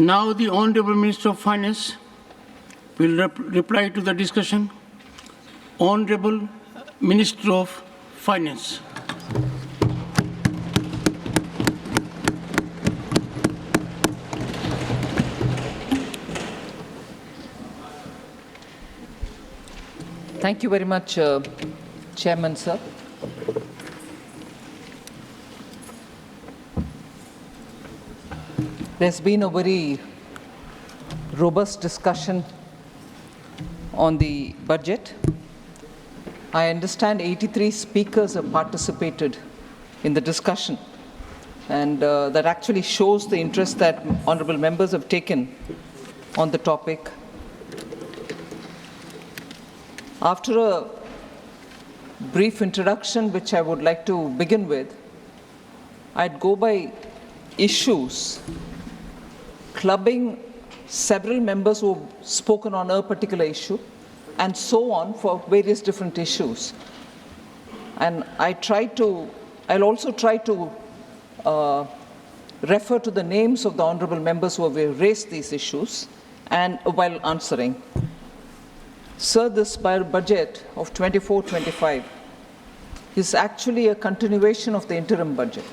Now the Honourable Minister of Finance will reply to the discussion. Honourable Minister of Finance. Thank you very much, Chairman, sir. There's been a very robust discussion on the budget. I understand 83 speakers have participated in the discussion, and that actually shows the interest that honourable members have taken on the topic. After a brief introduction, which I would like to begin with, I'd go by issues, clubbing several members who have spoken on a particular issue, and so on for various different issues. And I'll also try to refer to the names of the honourable members who have raised these issues and while answering. Sir, this budget of 24-25 is actually a continuation of the interim budget.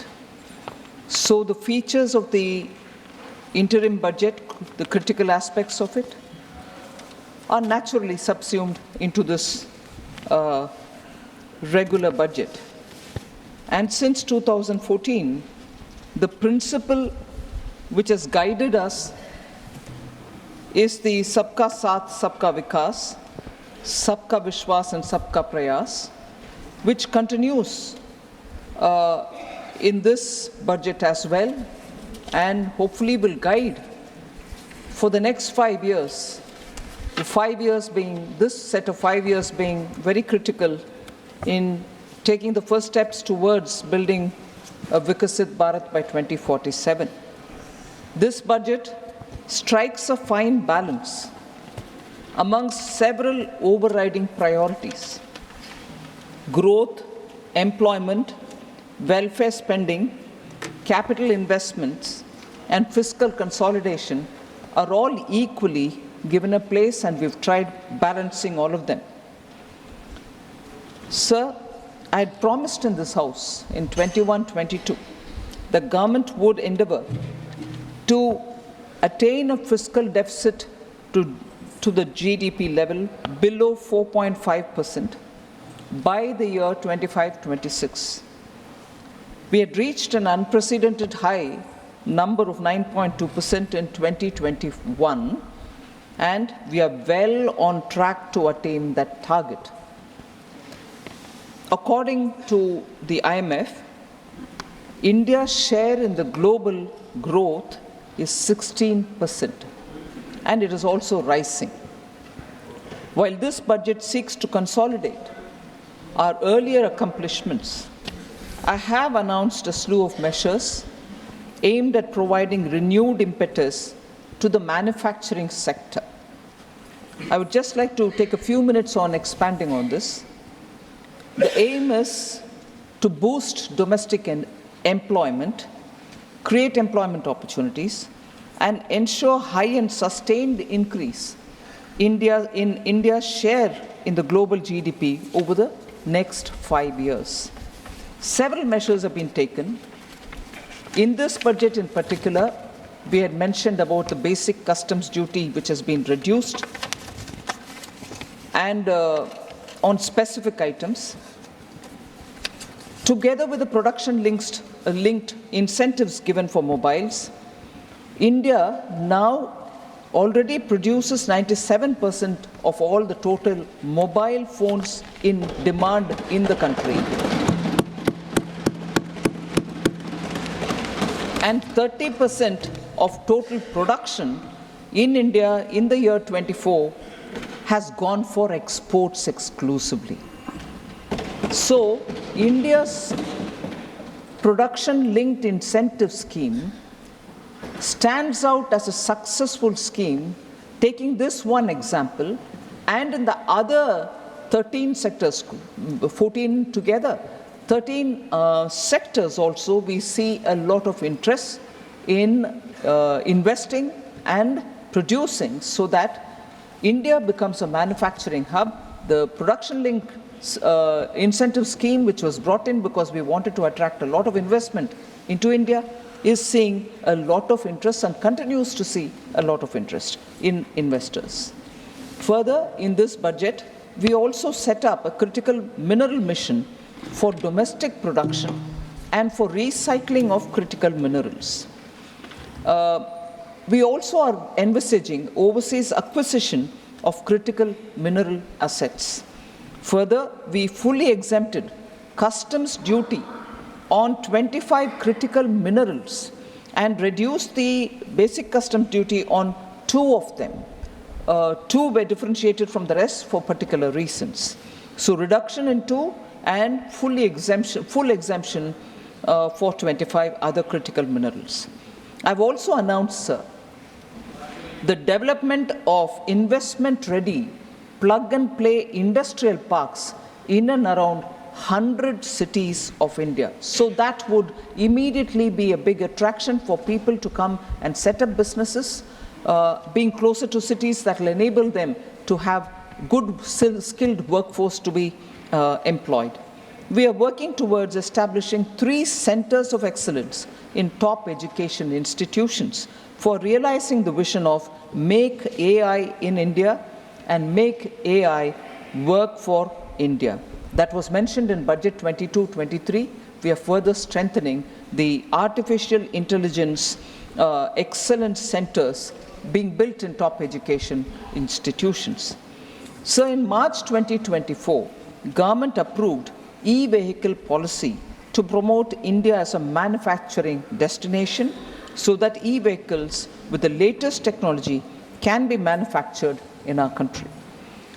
So the features of the interim budget, the critical aspects of it, are naturally subsumed into this regular budget. And since 2014, the principle which has guided us is the Sabka Saath, Sabka Vikas, Sabka Vishwas and Sabka Prayas, which continues in this budget as well, and hopefully will guide for the next 5 years. The 5 years being, this set of 5 years being very critical in taking the first steps towards building a Vikasit Bharat by 2047. This budget strikes a fine balance amongst several overriding priorities. Growth, employment, welfare spending, capital investments, and fiscal consolidation are all equally given a place, and we've tried balancing all of them. Sir, I had promised in this House in 21-22 the government would endeavour to attain a fiscal deficit to the GDP level below 4.5% by the year 25-26. We had reached an unprecedented high number of 9.2% in 2021, and we are well on track to attain that target. According to the IMF, India's share in the global growth is 16%, and it is also rising. While this budget seeks to consolidate our earlier accomplishments, I have announced a slew of measures aimed at providing renewed impetus to the manufacturing sector. I would just like to take a few minutes on expanding on this. The aim is to boost domestic employment, create employment opportunities, and ensure high and sustained increase in India's share in the global GDP over the next 5 years. Several measures have been taken. In this budget in particular, we had mentioned about the basic customs duty, which has been reduced, and on specific items, together with the production-linked incentives given for mobiles. India now already produces 97% of all the total mobile phones in demand in the country, and 30% of total production in India in the year 24 has gone for exports exclusively. So, India's production-linked incentive scheme stands out as a successful scheme, taking this one example, and in the other 13 sectors, 14 together, 13 sectors also, we see a lot of interest in investing and producing so that India becomes a manufacturing hub. The production link incentive scheme, which was brought in because we wanted to attract a lot of investment into India, is seeing a lot of interest and continues to see a lot of interest in investors. Further, in this budget, we also set up a critical mineral mission for domestic production and for recycling of critical minerals. We also are envisaging overseas acquisition of critical mineral assets. Further, we fully exempted customs duty on 25 critical minerals and reduced the basic customs duty on 2 of them. 2 were differentiated from the rest for particular reasons. So reduction in 2 and full exemption for 25 other critical minerals. I've also announced, sir, the development of investment-ready plug-and-play industrial parks in and around 100 cities of India. So that would immediately be a big attraction for people to come and set up businesses, being closer to cities that will enable them to have good skilled workforce to be employed. We are working towards establishing 3 centers of excellence in top education institutions for realizing the vision of Make AI in India and Make AI Work for India. That was mentioned in Budget 22-23. We are further strengthening the artificial intelligence excellence centers being built in top education institutions. So in March 2024, government approved e-vehicle policy to promote India as a manufacturing destination so that e-vehicles with the latest technology can be manufactured in our country.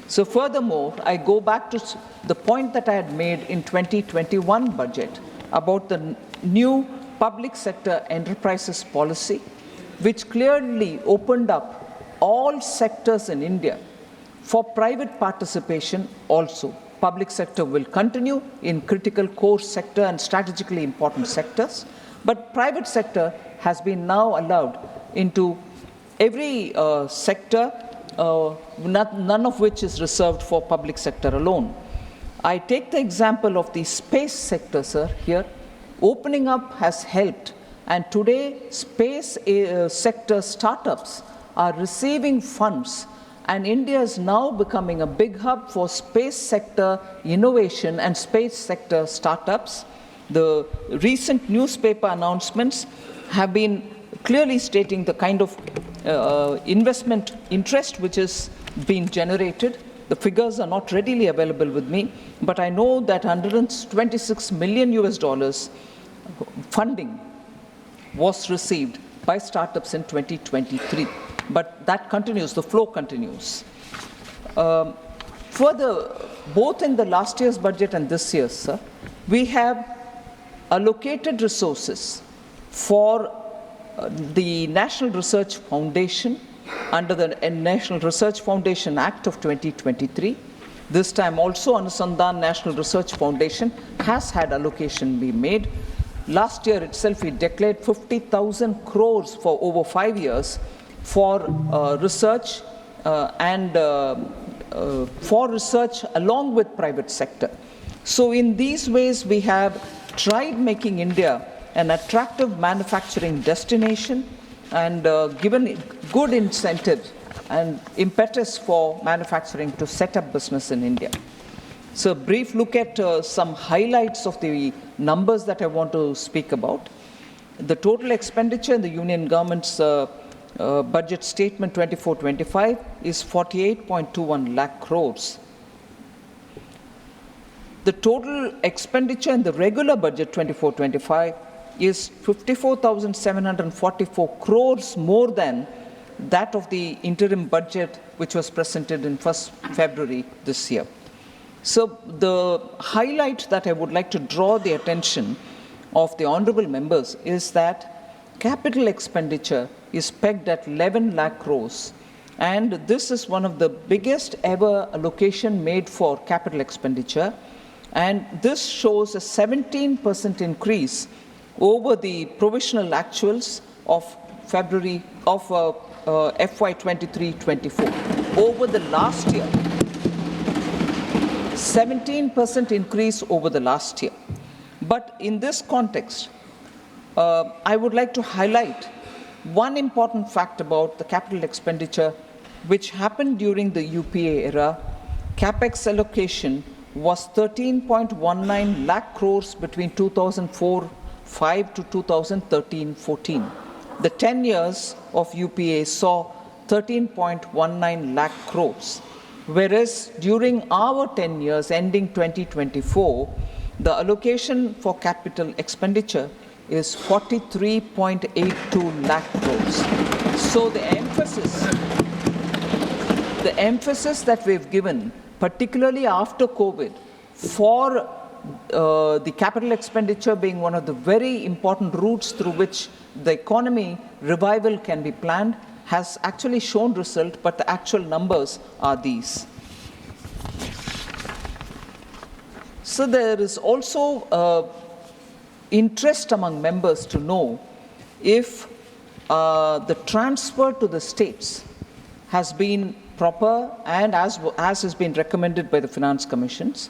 So furthermore, I go back to the point that I had made in 2021 budget about the new public sector enterprises policy, which clearly opened up all sectors in India for private participation also. Public sector will continue in critical core sector and strategically important sectors, but private sector has been now allowed into every sector, none of which is reserved for public sector alone. I take the example of the space sector, sir, here. Opening up has helped, and today space sector startups are receiving funds, and India is now becoming a big hub for space sector innovation and space sector startups. The recent newspaper announcements have been clearly stating the kind of investment interest which is being generated. The figures are not readily available with me, but I know that $126 million funding was received by startups in 2023. But that continues, the flow continues. Further, both in the last year's budget and this year's, sir, we have allocated resources for the National Research Foundation under the National Research Foundation Act of 2023. This time also Sansad National Research Foundation has had allocation be made. Last year itself we declared 50,000 crores for over 5 years for research for research along with private sector. So in these ways we have tried making India an attractive manufacturing destination and given good incentives and impetus for manufacturing to set up business in India. So a brief look at some highlights of the numbers that I want to speak about. The total expenditure in the Union government's budget statement 24-25 is 48.21 lakh crores. The total expenditure in the regular budget 24-25 is 54,744 crores more than that of the interim budget which was presented in 1st February this year. So the highlight that I would like to draw the attention of the honorable members is that capital expenditure is pegged at 11 lakh crores, and this is one of the biggest ever allocation made for capital expenditure, and this shows a 17% increase over the provisional actuals of of FY 23-24. Over the last year, 17% increase over the last year. But in this context, I would like to highlight one important fact about the capital expenditure which happened during the UPA era. Capex allocation was 13.19 lakh crores between 2004-5 to 2013-14. The 10 years of UPA saw 13.19 lakh crores, whereas during our 10 years ending 2024, the allocation for capital expenditure is 43.82 lakh crores. So the emphasis that we've given, particularly after COVID, for the capital expenditure being one of the very important routes through which the economy revival can be planned, has actually shown result, but the actual numbers are these. So there is also interest among members to know if the transfer to the states has been proper and as has been recommended by the finance commissions.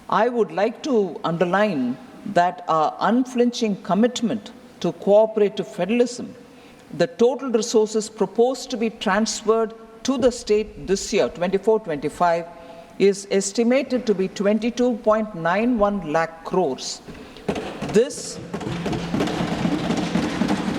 I would like to underline that our unflinching commitment to cooperative federalism, the total resources proposed to be transferred to the state this year, 24-25, is estimated to be 22.91 lakh crores. This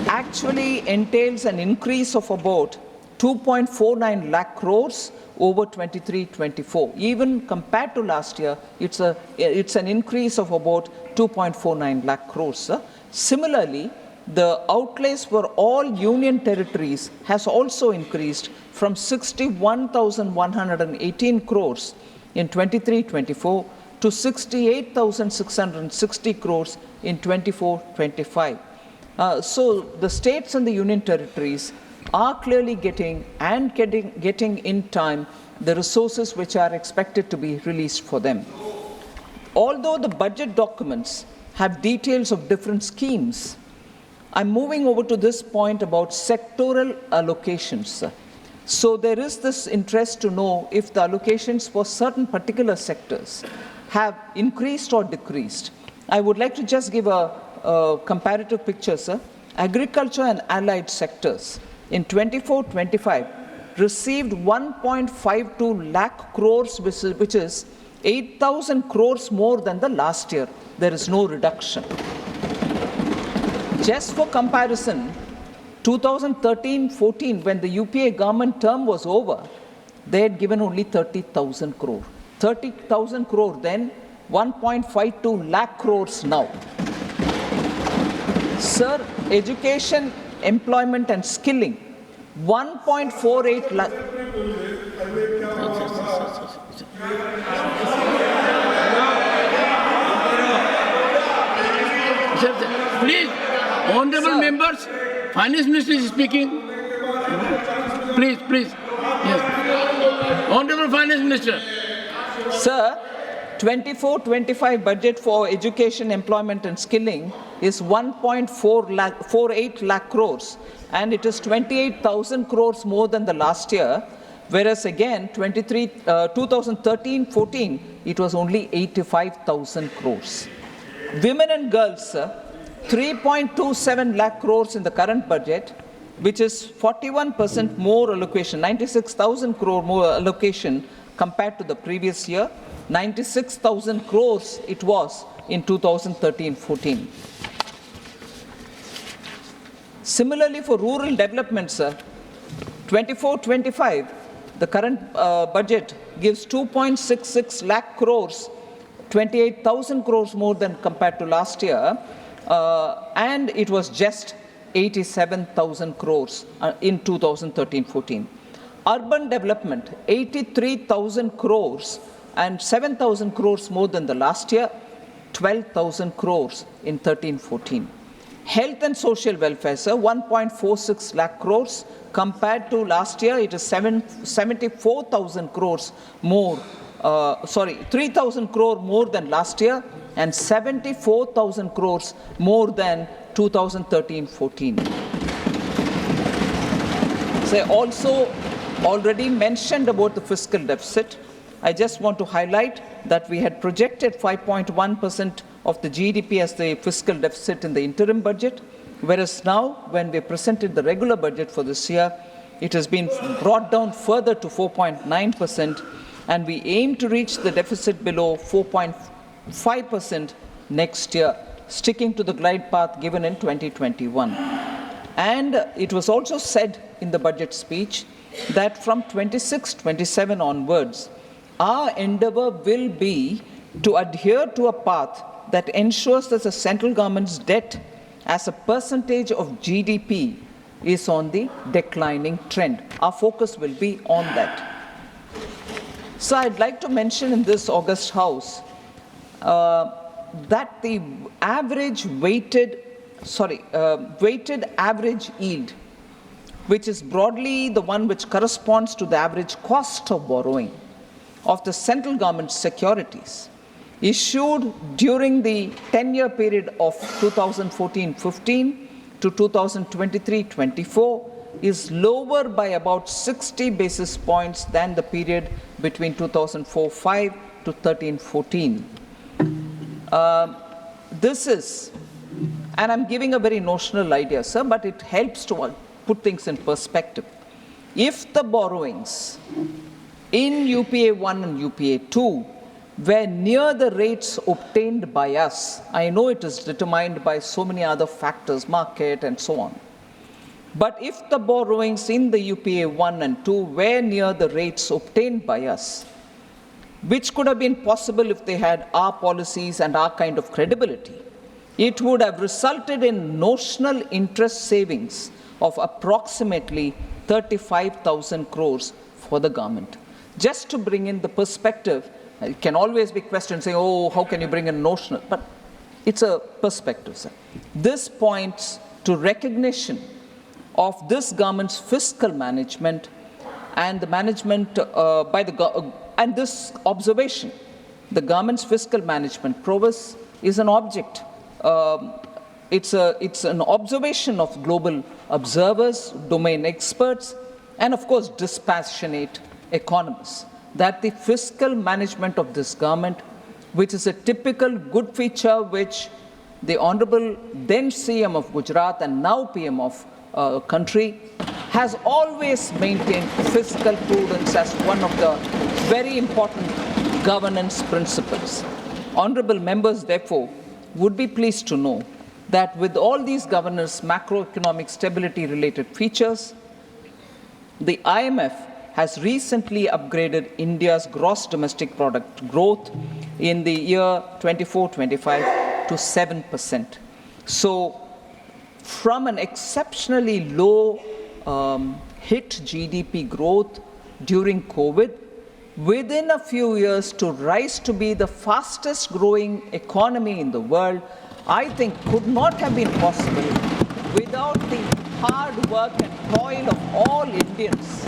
actually entails an increase of about 2.49 lakh crores over 23-24. Even compared to last year, it's an increase of about 2.49 lakh crores. Similarly, the outlays for all union territories has also increased from 61,118 crores in 23-24 to 68,660 crores in 24-25. So the states and the union territories are clearly getting in time the resources which are expected to be released for them. Although the budget documents have details of different schemes, I'm moving over to this point about sectoral allocations. So there is this interest to know if the allocations for certain particular sectors have increased or decreased. I would like to just give a comparative picture, sir. Agriculture and allied sectors in 24-25 received 1.52 lakh crores, which is 8,000 crores more than the last year. There is no reduction. Just for comparison, 2013-14, when the UPA government term was over, they had given only 30,000 crore. 30,000 crore then, 1.52 lakh crores now. Sir, education, employment and skilling, 1.48 lakh. Please, honorable members, Finance Minister is speaking. Please. Yes. Honorable Finance Minister. Sir, 24-25 budget for education, employment and skilling is 1.48 lakh crores, and it is 28,000 crores more than the last year, whereas again 2013-14 it was only 85,000 crores. Women and girls, 3.27 lakh crores in the current budget, which is 41% more allocation, 96,000 crore more allocation compared to the previous year. 96,000 crores it was in 2013-14. Similarly, for rural development, sir, 24-25, the current budget gives 2.66 lakh crores, 28,000 crores more than compared to last year, and it was just 87,000 crores in 2013-14. Urban development, 83,000 crores and 7,000 crores more than the last year, 12,000 crores in 13-14. Health and social welfare, sir, 1.46 lakh crores. Compared to last year, it is 74,000 crores more. 3,000 crore more than last year and 74,000 crores more than 2013-14. So I also already mentioned about the fiscal deficit. I just want to highlight that we had projected 5.1% of the GDP as the fiscal deficit in the interim budget, whereas now, when we presented the regular budget for this year, it has been brought down further to 4.9%, and we aim to reach the deficit below 4.5% next year, sticking to the glide path given in 2021. And it was also said in the budget speech that from 26-27 onwards, our endeavor will be to adhere to a path that ensures that the central government's debt as a percentage of GDP is on the declining trend. Our focus will be on that. So I'd like to mention in this August House that the weighted average yield, which is broadly the one which corresponds to the average cost of borrowing of the central government securities, issued during the 10-year period of 2014-15 to 2023-24 is lower by about 60 basis points than the period between 2004-5 to 13-14. This is, and I'm giving a very notional idea, sir, but it helps to put things in perspective. If the borrowings in UPA 1 and UPA 2 were near the rates obtained by us, I know it is determined by so many other factors, market and so on, but if the borrowings in the UPA 1 and 2 were near the rates obtained by us, which could have been possible if they had our policies and our kind of credibility, it would have resulted in notional interest savings of approximately 35,000 crores for the government. Just to bring in the perspective, it can always be questioned, saying, oh, how can you bring in notional? But it's a perspective, sir. This points to recognition of this government's fiscal management and the management and this observation, the government's fiscal management prowess is an object. It's an observation of global observers, domain experts, and of course dispassionate economists, that the fiscal management of this government, which is a typical good feature which the Honorable then CM of Gujarat and now PM of country has always maintained fiscal prudence as one of the very important governance principles. Honorable members, therefore, would be pleased to know that with all these governance macroeconomic stability related features, the IMF has recently upgraded India's gross domestic product growth in the year 24-25 to 7%. So from an exceptionally low hit GDP growth during COVID, within a few years to rise to be the fastest growing economy in the world, I think could not have been possible without the hard work and toil of all Indians,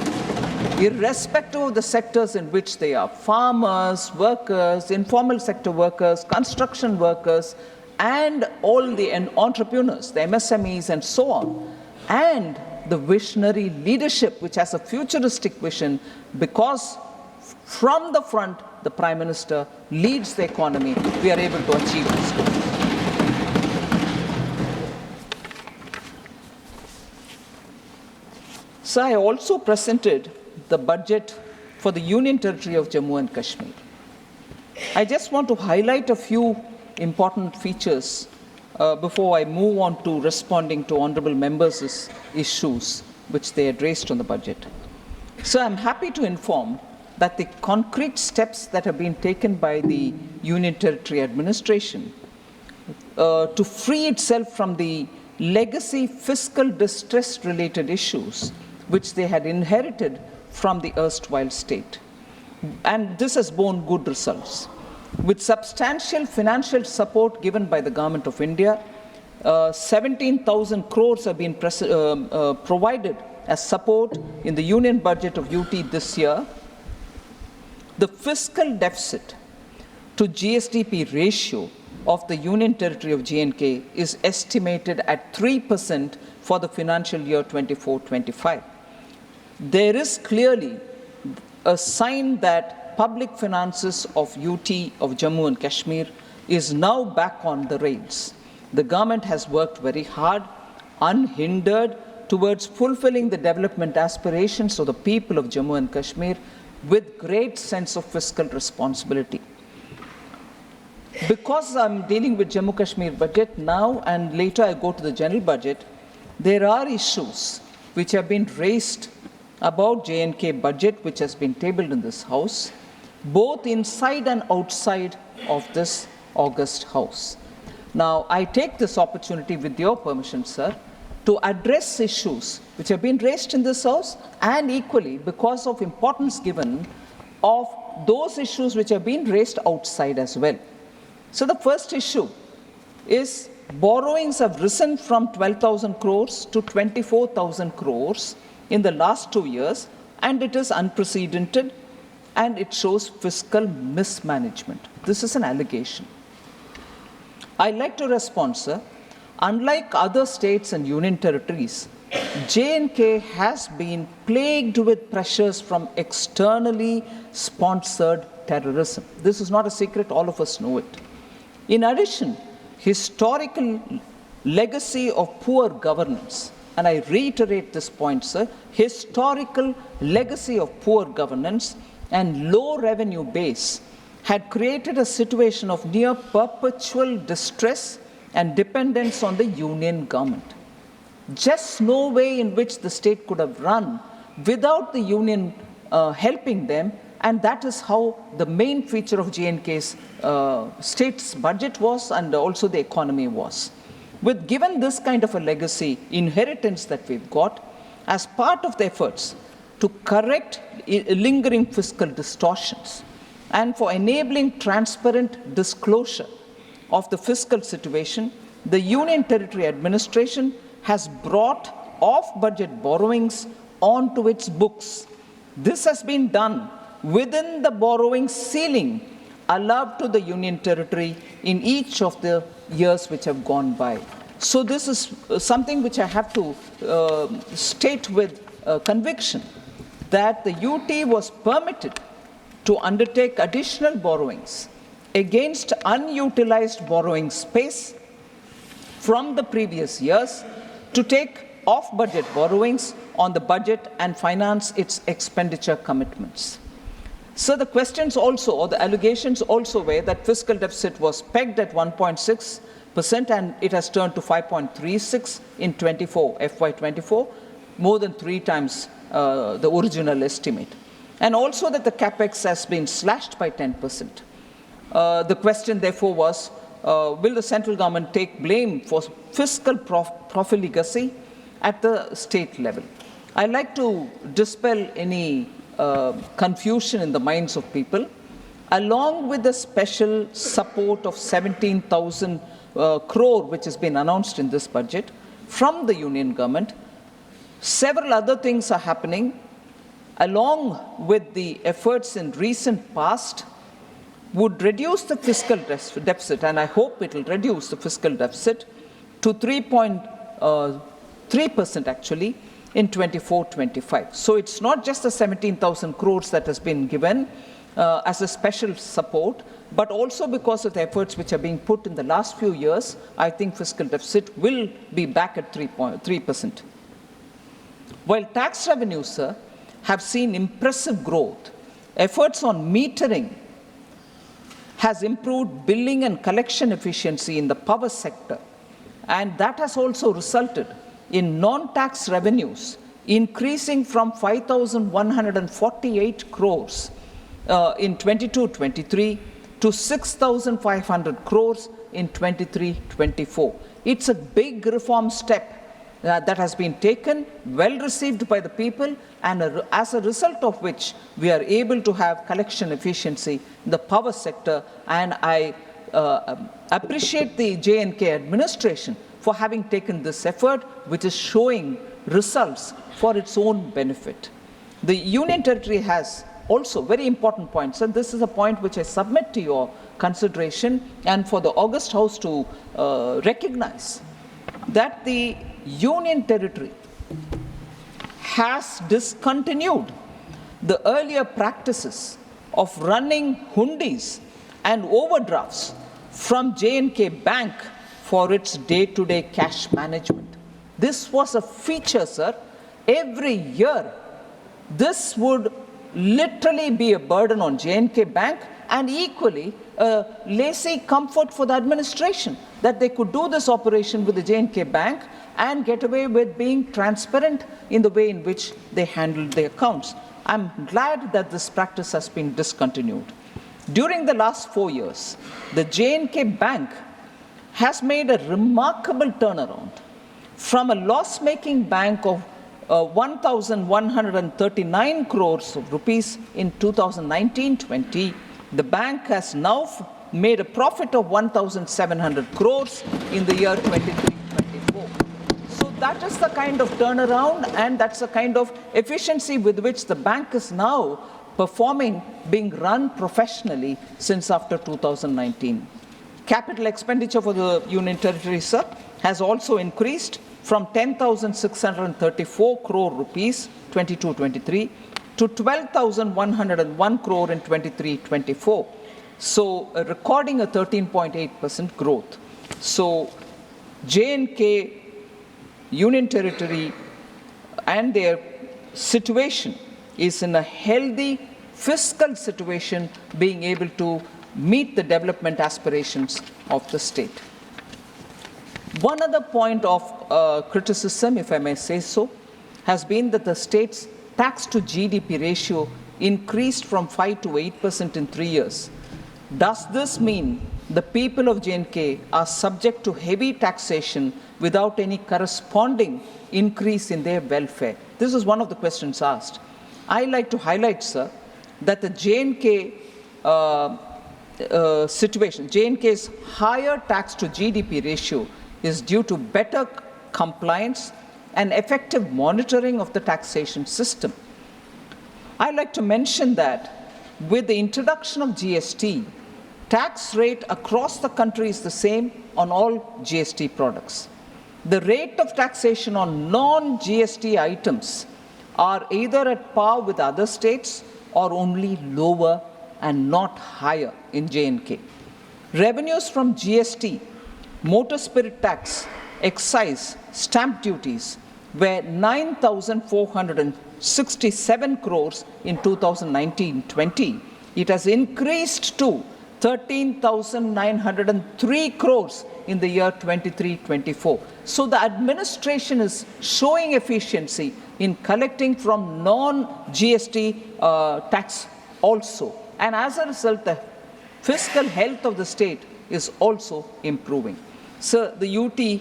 irrespective of the sectors in which they are, farmers, workers, informal sector workers, construction workers, and all the entrepreneurs, the MSMEs and so on, and the visionary leadership which has a futuristic vision, because from the front, the Prime Minister leads the economy, we are able to achieve this goal. So I also presented the budget for the Union Territory of Jammu and Kashmir. I just want to highlight a few important features before I move on to responding to honorable members' issues which they had raised on the budget. So I'm happy to inform that the concrete steps that have been taken by the Union Territory administration to free itself from the legacy fiscal distress related issues which they had inherited from the erstwhile state. And this has borne good results. With substantial financial support given by the Government of India, 17,000 crores have been provided as support in the Union Budget of UT this year. The fiscal deficit to GSDP ratio of the Union Territory of J&K is estimated at 3% for the financial year 24-25. there is clearly a sign that public finances of UT of Jammu and Kashmir is now back on the rails. The government has worked very hard, unhindered, towards fulfilling the development aspirations of the people of Jammu and Kashmir with great sense of fiscal responsibility. Because I'm dealing with Jammu Kashmir budget now and later I go to the general budget, there are issues which have been raised about J&K budget which has been tabled in this House, both inside and outside of this august House. Now, I take this opportunity with your permission, sir, to address issues which have been raised in this House and equally because of importance given of those issues which have been raised outside as well. So the first issue is borrowings have risen from 12,000 crores to 24,000 crores in the last 2 years, and it is unprecedented and it shows fiscal mismanagement. This is an allegation. I'd like to respond, sir. Unlike other states and union territories, J&K has been plagued with pressures from externally sponsored terrorism. This is not a secret, all of us know it. In addition, historical legacy of poor governance, and I reiterate this point, sir, historical legacy of poor governance and low revenue base had created a situation of near perpetual distress and dependence on the union government. Just no way in which the state could have run without the union helping them, and that is how the main feature of J&K's state's budget was and also the economy was. With given this kind of a legacy inheritance that we've got, as part of the efforts to correct lingering fiscal distortions and for enabling transparent disclosure of the fiscal situation, the Union Territory Administration has brought off-budget borrowings onto its books. This has been done within the borrowing ceiling allowed to the Union Territory in each of the years which have gone by. So this is something which I have to state with conviction, that the UT was permitted to undertake additional borrowings against unutilized borrowing space from the previous years to take off-budget borrowings on the budget and finance its expenditure commitments. So the questions also, or the allegations also were that fiscal deficit was pegged at 1.6% and it has turned to 5.36 in FY24, more than 3 times the original estimate. And also that the capex has been slashed by 10%. The question therefore was, will the central government take blame for fiscal profligacy at the state level? I'd like to dispel any confusion in the minds of people. Along with the special support of 17,000 crore which has been announced in this budget from the union government, several other things are happening along with the efforts in recent past would reduce the fiscal deficit, and I hope it will reduce the fiscal deficit to 3.3% actually in 24-25. So it's not just the 17,000 crores that has been given as a special support, but also because of the efforts which are being put in the last few years, I think fiscal deficit will be back at 3%. While tax revenues, sir, have seen impressive growth, efforts on metering has improved billing and collection efficiency in the power sector, and that has also resulted in non-tax revenues increasing from 5,148 crores in 22-23 to 6,500 crores in 23-24. It's a big reform step that has been taken, well received by the people, and as a result of which we are able to have collection efficiency in the power sector. And I appreciate the J&K administration for having taken this effort, which is showing results for its own benefit. The Union Territory has also very important points, and this is a point which I submit to your consideration and for the August House to recognize, that the Union Territory has discontinued the earlier practices of running hundis and overdrafts from J&K Bank for its day-to-day cash management. This was a feature, sir. Every year, this would literally be a burden on J&K Bank and equally a lazy comfort for the administration that they could do this operation with the J&K Bank and get away with being transparent in the way in which they handled their accounts. I'm glad that this practice has been discontinued. During the last 4 years, the J&K Bank has made a remarkable turnaround from a loss-making bank of 1,139 crores of rupees in 2019-20. The bank has now made a profit of 1,700 crores in the year 23-24. So that is the kind of turnaround and that's the kind of efficiency with which the bank is now performing, being run professionally since after 2019. Capital expenditure for the Union Territory, sir, has also increased from 10,634 crore rupees 22-23 to 12,101 crore in 23-24. So recording a 13.8% growth. So J&K, Union Territory and their situation is in a healthy fiscal situation, being able to meet the development aspirations of the state. One other point of criticism, if I may say so, has been that the state's tax to GDP ratio increased from 5 to 8% in 3 years. Does this mean the people of J&K are subject to heavy taxation without any corresponding increase in their welfare? This is one of the questions asked. I like to highlight, sir, that the J&K situation, J&K's higher tax to GDP ratio is due to better compliance and effective monitoring of the taxation system. I like to mention that with the introduction of GST, tax rate across the country is the same on all GST products. The rate of taxation on non-GST items are either at par with other states or only lower and not higher in J&K. Revenues from GST, motor spirit tax, excise, stamp duties were 9,467 crores in 2019-20. It has increased to 13,903 crores in the year 23-24. So the administration is showing efficiency in collecting from non-GST tax also. And as a result, the fiscal health of the state is also improving. So the UT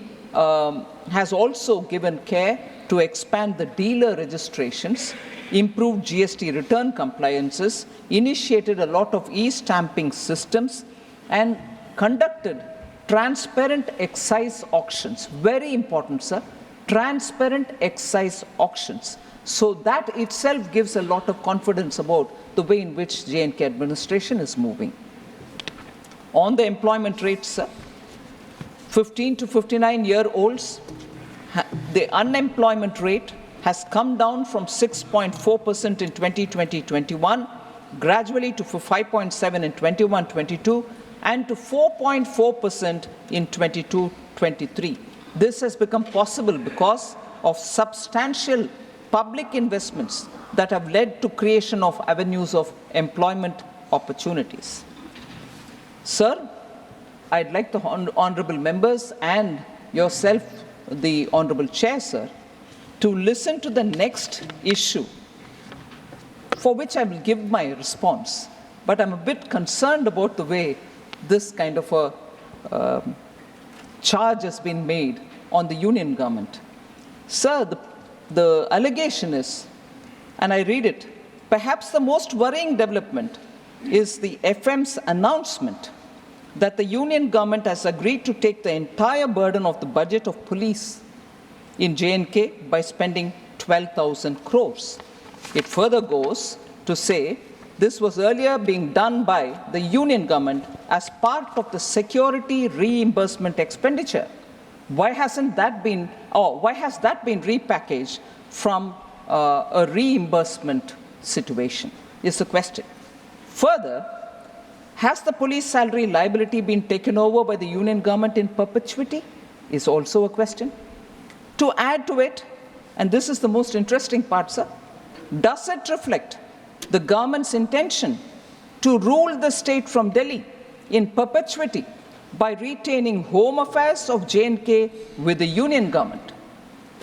has also given care to expand the dealer registrations, improve GST return compliances, initiated a lot of e-stamping systems, and conducted transparent excise auctions. Very important, sir. Transparent excise auctions. So that itself gives a lot of confidence about the way in which J&K administration is moving. On the employment rates, sir, 15 to 59-year-olds, the unemployment rate has come down from 6.4% in 2020-21, gradually to 5.7% in 21-22, and to 4.4% in 22-23. This has become possible because of substantial public investments that have led to creation of avenues of employment opportunities. Sir, I'd like the honorable members and yourself, the honorable chair, sir, to listen to the next issue, for which I will give my response. But I'm a bit concerned about the way this kind of a charge has been made on the union government. Sir, the allegation is, and I read it, perhaps the most worrying development is the FM's announcement that the union government has agreed to take the entire burden of the budget of police in J&K by spending 12,000 crores. It further goes to say this was earlier being done by the union government as part of the security reimbursement expenditure. Why has that been repackaged from a reimbursement situation, is the question. Further, has the police salary liability been taken over by the union government in perpetuity, is also a question. To add to it, and this is the most interesting part, sir, does it reflect the government's intention to rule the state from Delhi in perpetuity by retaining home affairs of J&K with the union government?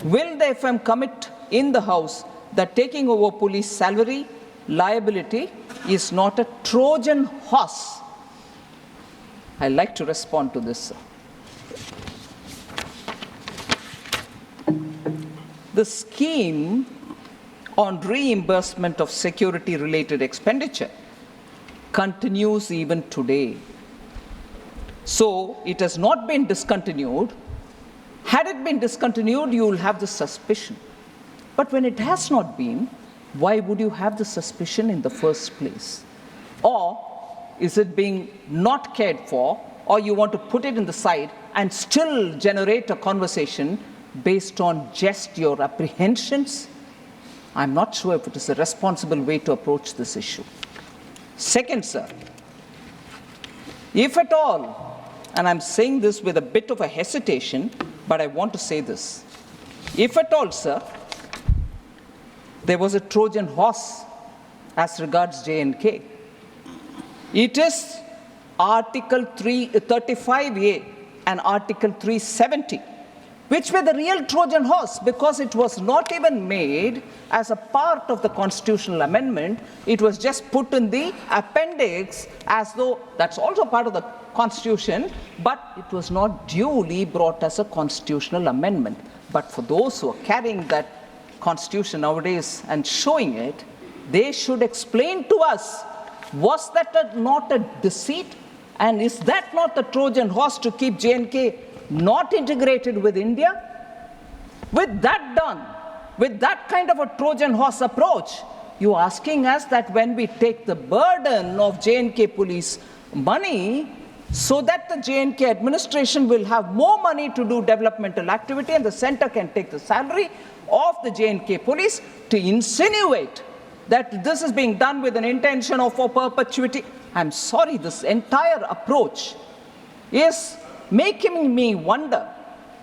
Will the FM commit in the House that taking over police salary liability is not a Trojan horse? I'd like to respond to this, sir. The scheme on reimbursement of security-related expenditure continues even today. So it has not been discontinued. Had it been discontinued, you will have the suspicion. But when it has not been, why would you have the suspicion in the first place? Or is it being not cared for, or you want to put it in the side and still generate a conversation based on just your apprehensions? I'm not sure if it is a responsible way to approach this issue. Second, sir, if at all, and I'm saying this with a bit of a hesitation, but I want to say this. If at all, sir, there was a Trojan horse as regards J&K, it is Article 35A and Article 370, which were the real Trojan horse, because it was not even made as a part of the constitutional amendment. It was just put in the appendix as though that's also part of the Constitution, but it was not duly brought as a constitutional amendment. But for those who are carrying that Constitution nowadays and showing it, they should explain to us, was that not a deceit? And is that not the Trojan horse to keep J&K not integrated with India? With that done, with that kind of a Trojan horse approach, you're asking us that when we take the burden of J&K police money, so that the J&K administration will have more money to do developmental activity and the center can take the salary of the J&K police, to insinuate that this is being done with an intention of for perpetuity. I'm sorry, this entire approach is making me wonder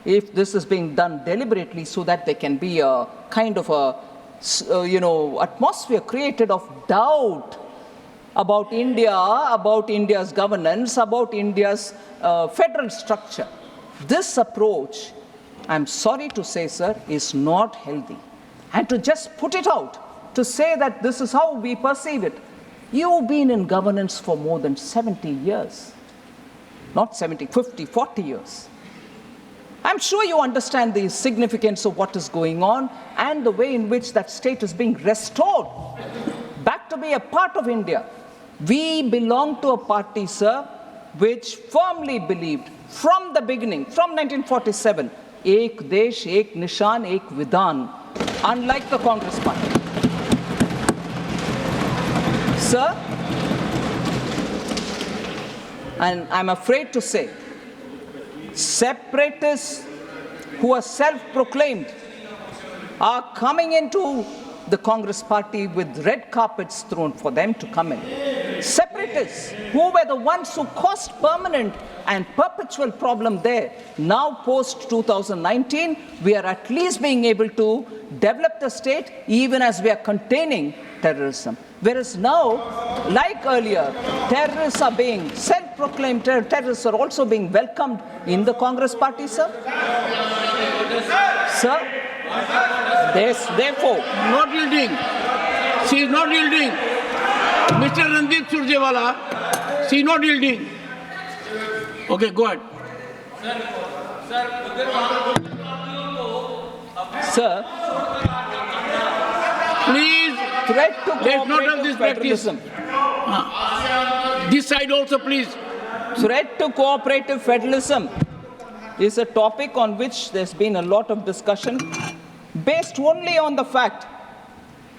if this is being done deliberately so that there can be a kind of a, atmosphere created of doubt about India, about India's governance, about India's federal structure. This approach, I'm sorry to say, sir, is not healthy. And to just put it out, to say that this is how we perceive it. You've been in governance for more than 70 years. Not 70, 50, 40 years. I'm sure you understand the significance of what is going on and the way in which that state is being restored back to be a part of India. We belong to a party, sir, which firmly believed from the beginning, from 1947, Ek Desh, Ek Nishan, Ek Vidhan, unlike the Congress party. Sir, and I'm afraid to say, separatists who are self-proclaimed are coming into the Congress party with red carpets thrown for them to come in. Separatists who were the ones who caused permanent and perpetual problem there. Now post 2019, we are at least being able to develop the state even as we are containing terrorism. Whereas now, like earlier, terrorists are being self-proclaimed terrorists are also being welcomed in the Congress party, sir. Sir, therefore, Not yielding. She is not yielding. Mr. Randeep Surjewala, she is not yielding. Okay, go ahead. Sir, Please, threat to let's not have this cooperative practice. federalism. This side also, please. Threat to cooperative federalism is a topic on which there's been a lot of discussion based only on the fact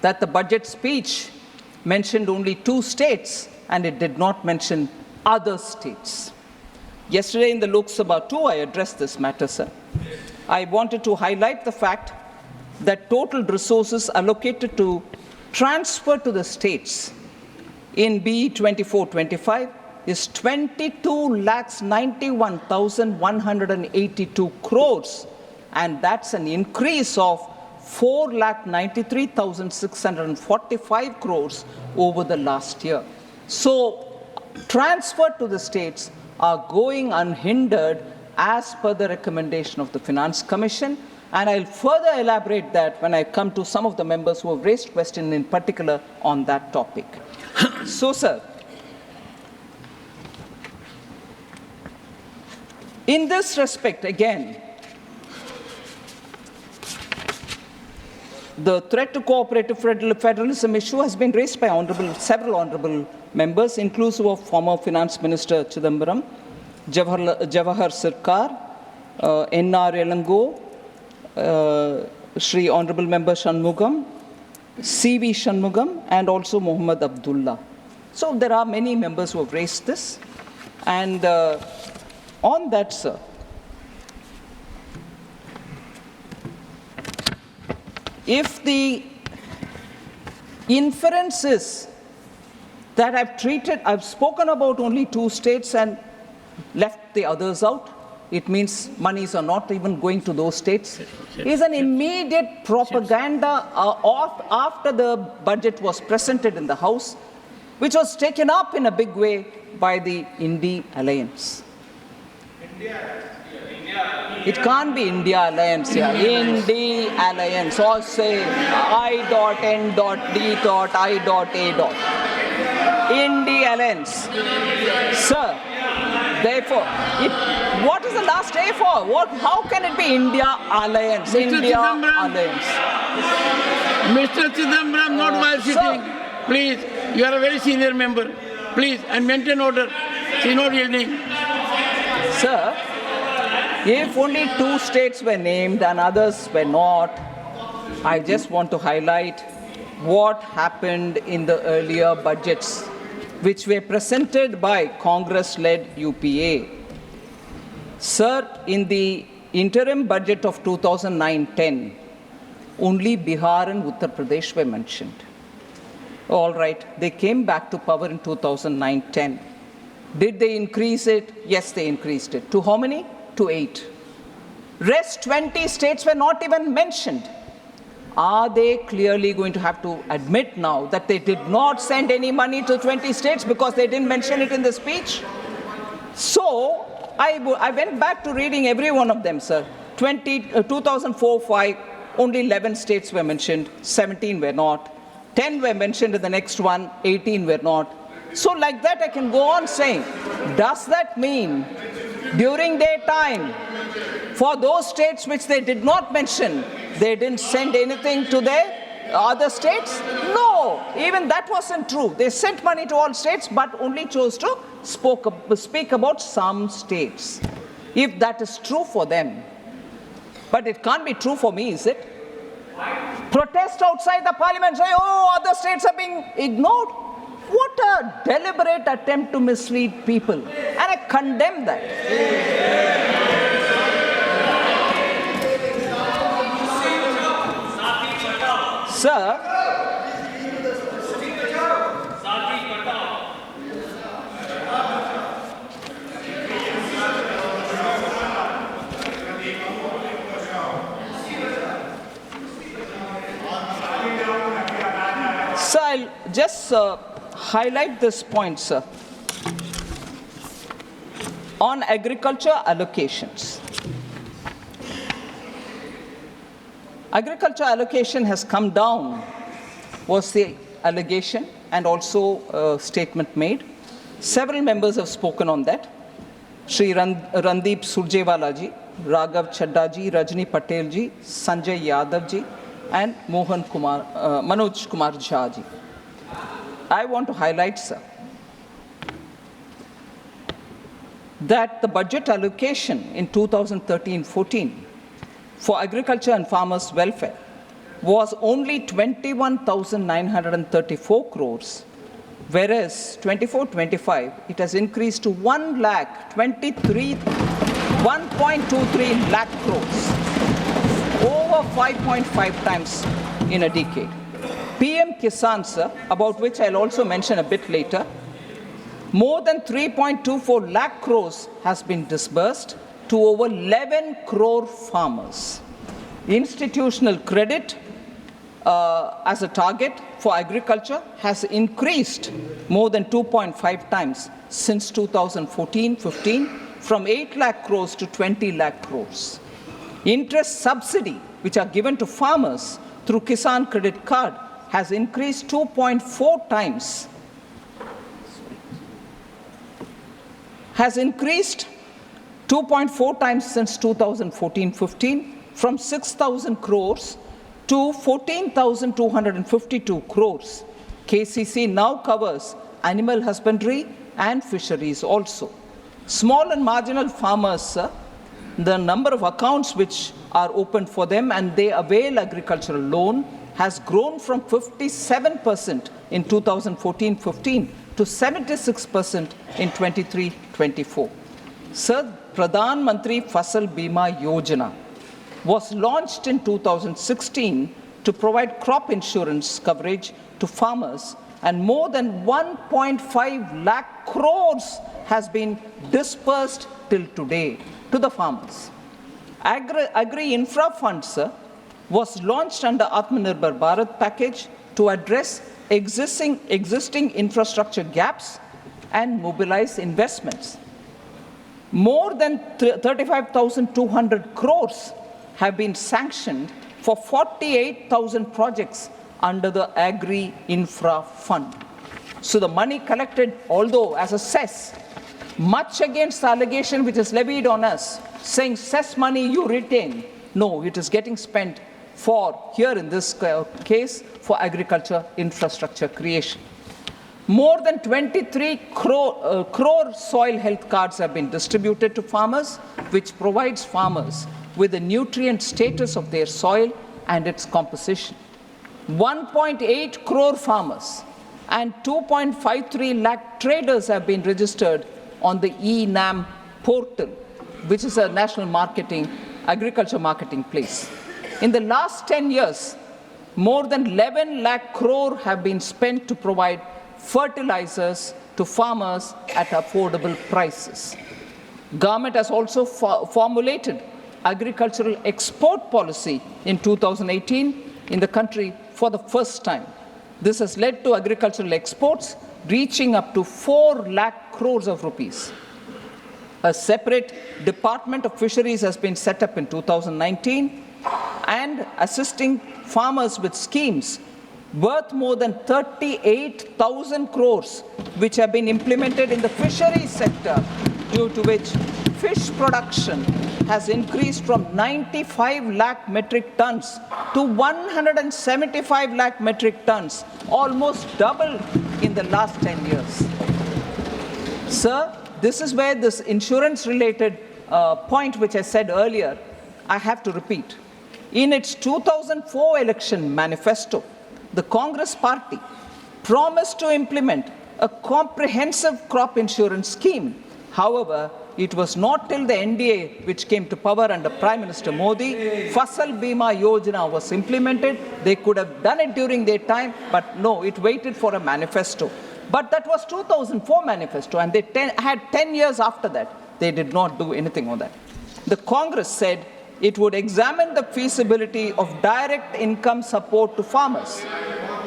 that the budget speech mentioned only 2 states and it did not mention other states. Yesterday in the Lok Sabha too, I addressed this matter, sir. I wanted to highlight the fact that total resources allocated to transfer to the states in BE 24-25 is 22,91,182 crores, and that's an increase of 4,93,645 crores over the last year. So, transfer to the states are going unhindered as per the recommendation of the Finance Commission, and I'll further elaborate that when I come to some of the members who have raised questions in particular on that topic. So, sir, in this respect, again, the threat to cooperative federalism issue has been raised by several honorable members, inclusive of former Finance Minister Chidambaram, Jawahar Sirkar, N.R. Elango, Shri Honorable Member Shanmugam, C.V. Shanmugam, and also Muhammad Abdullah. So there are many members who have raised this. And on that, sir, if the inference is that I've spoken about only 2 states and left the others out, it means monies are not even going to those states, is an immediate propaganda after the budget was presented in the House, which was taken up in a big way by the India Alliance. It can't be India Alliance here. India Alliance, or say I.N.D.I.A. India Alliance. Sir, therefore, what is the last A for? How can it be India Alliance? Mr. India Chidambaram. Alliance. Mr. Chidambaram, not while sitting. Sir. Please, you are a very senior member. Please, and maintain order. She is not yielding. Sir, if only 2 states were named and others were not, I just want to highlight what happened in the earlier budgets, which were presented by Congress-led UPA. Sir, in the interim budget of 2009-10, only Bihar and Uttar Pradesh were mentioned. All right, they came back to power in 2009-10. Did they increase it? Yes, they increased it. To how many? To 8. Rest 20 states were not even mentioned. Are they clearly going to have to admit now that they did not send any money to 20 states because they didn't mention it in the speech? So, I went back to reading every one of them, sir. 2004-5, only 11 states were mentioned, 17 were not. 10 were mentioned in the next one, 18 were not. So like that I can go on saying, does that mean during their time, for those states which they did not mention, they didn't send anything to their other states? No, even that wasn't true. They sent money to all states, but only chose to speak about some states. If that is true for them, but it can't be true for me, is it? Protest outside the parliament, say, oh, other states are being ignored. What a deliberate attempt to mislead people. And I condemn that. Sir, I'll just highlight this point, sir, on agriculture allocations. Agriculture allocation has come down, was the allegation, and also a statement made. Several members have spoken on that. Shri Randeep Surjewala ji, Raghav Chadda ji, Rajni Patel ji, Sanjay Yadav ji, and Manoj Kumar Jha ji. I want to highlight, sir, that the budget allocation in 2013-14 for agriculture and farmers' welfare was only 21,934 crores, whereas 24-25 it has increased to 1.23 lakh crores. Over over 5.5 times in a decade. PM Kisan, sir, about which I'll also mention a bit later, more than 3.24 lakh crores has been disbursed to over 11 crore farmers. Institutional credit as a target for agriculture has increased more than 2.5 times since 2014-15, from 8 lakh crores to 20 lakh crores. Interest subsidy, which are given to farmers through Kisan Credit Card, has increased 2.4 times. Has increased 2.4 times since 2014-15, from 6,000 crores to 14,252 crores. KCC now covers animal husbandry and fisheries also. Small and marginal farmers, the number of accounts which are opened for them and they avail agricultural loan has grown from 57% in 2014-15 to 76% in 23-24. Sir, Pradhan Mantri Fasal Bima Yojana was launched in 2016 to provide crop insurance coverage to farmers, and more than 1.5 lakh crores has been dispersed till today to the farmers. Agri Infra Fund, sir, was launched under Atmanirbhar Bharat package to address existing infrastructure gaps and mobilize investments. More than 35,200 crores have been sanctioned for 48,000 projects under the Agri Infra Fund. So the money collected, although as a cess, much against the allegation which is levied on us, saying cess money you retain. No, it is getting spent for, here in this case, for agriculture infrastructure creation. More than 23 crore soil health cards have been distributed to farmers, which provides farmers with the nutrient status of their soil and its composition. 1.8 crore farmers and 2.53 lakh traders have been registered on the eNAM portal, which is a national agriculture marketing place. In the last 10 years, more than 11 lakh crore have been spent to provide fertilizers to farmers at affordable prices. Government has also formulated agricultural export policy in 2018 in the country for the first time. This has led to agricultural exports reaching up to 4 lakh crores of rupees. A separate Department of Fisheries has been set up in 2019 and assisting farmers with schemes worth more than 38,000 crores, which have been implemented in the fisheries sector, due to which fish production has increased from 95 lakh metric tons to 175 lakh metric tons, almost doubled in the last 10 years. Sir, this is where this insurance-related point which I said earlier, I have to repeat. In its 2004 election manifesto, the Congress party promised to implement a comprehensive crop insurance scheme. However, it was not till the NDA, which came to power under Prime Minister Modi, Fasal Bima Yojana was implemented. They could have done it during their time, but no, it waited for a manifesto. But that was 2004 manifesto, and they had 10 years after that. They did not do anything on that. The Congress said it would examine the feasibility of direct income support to farmers.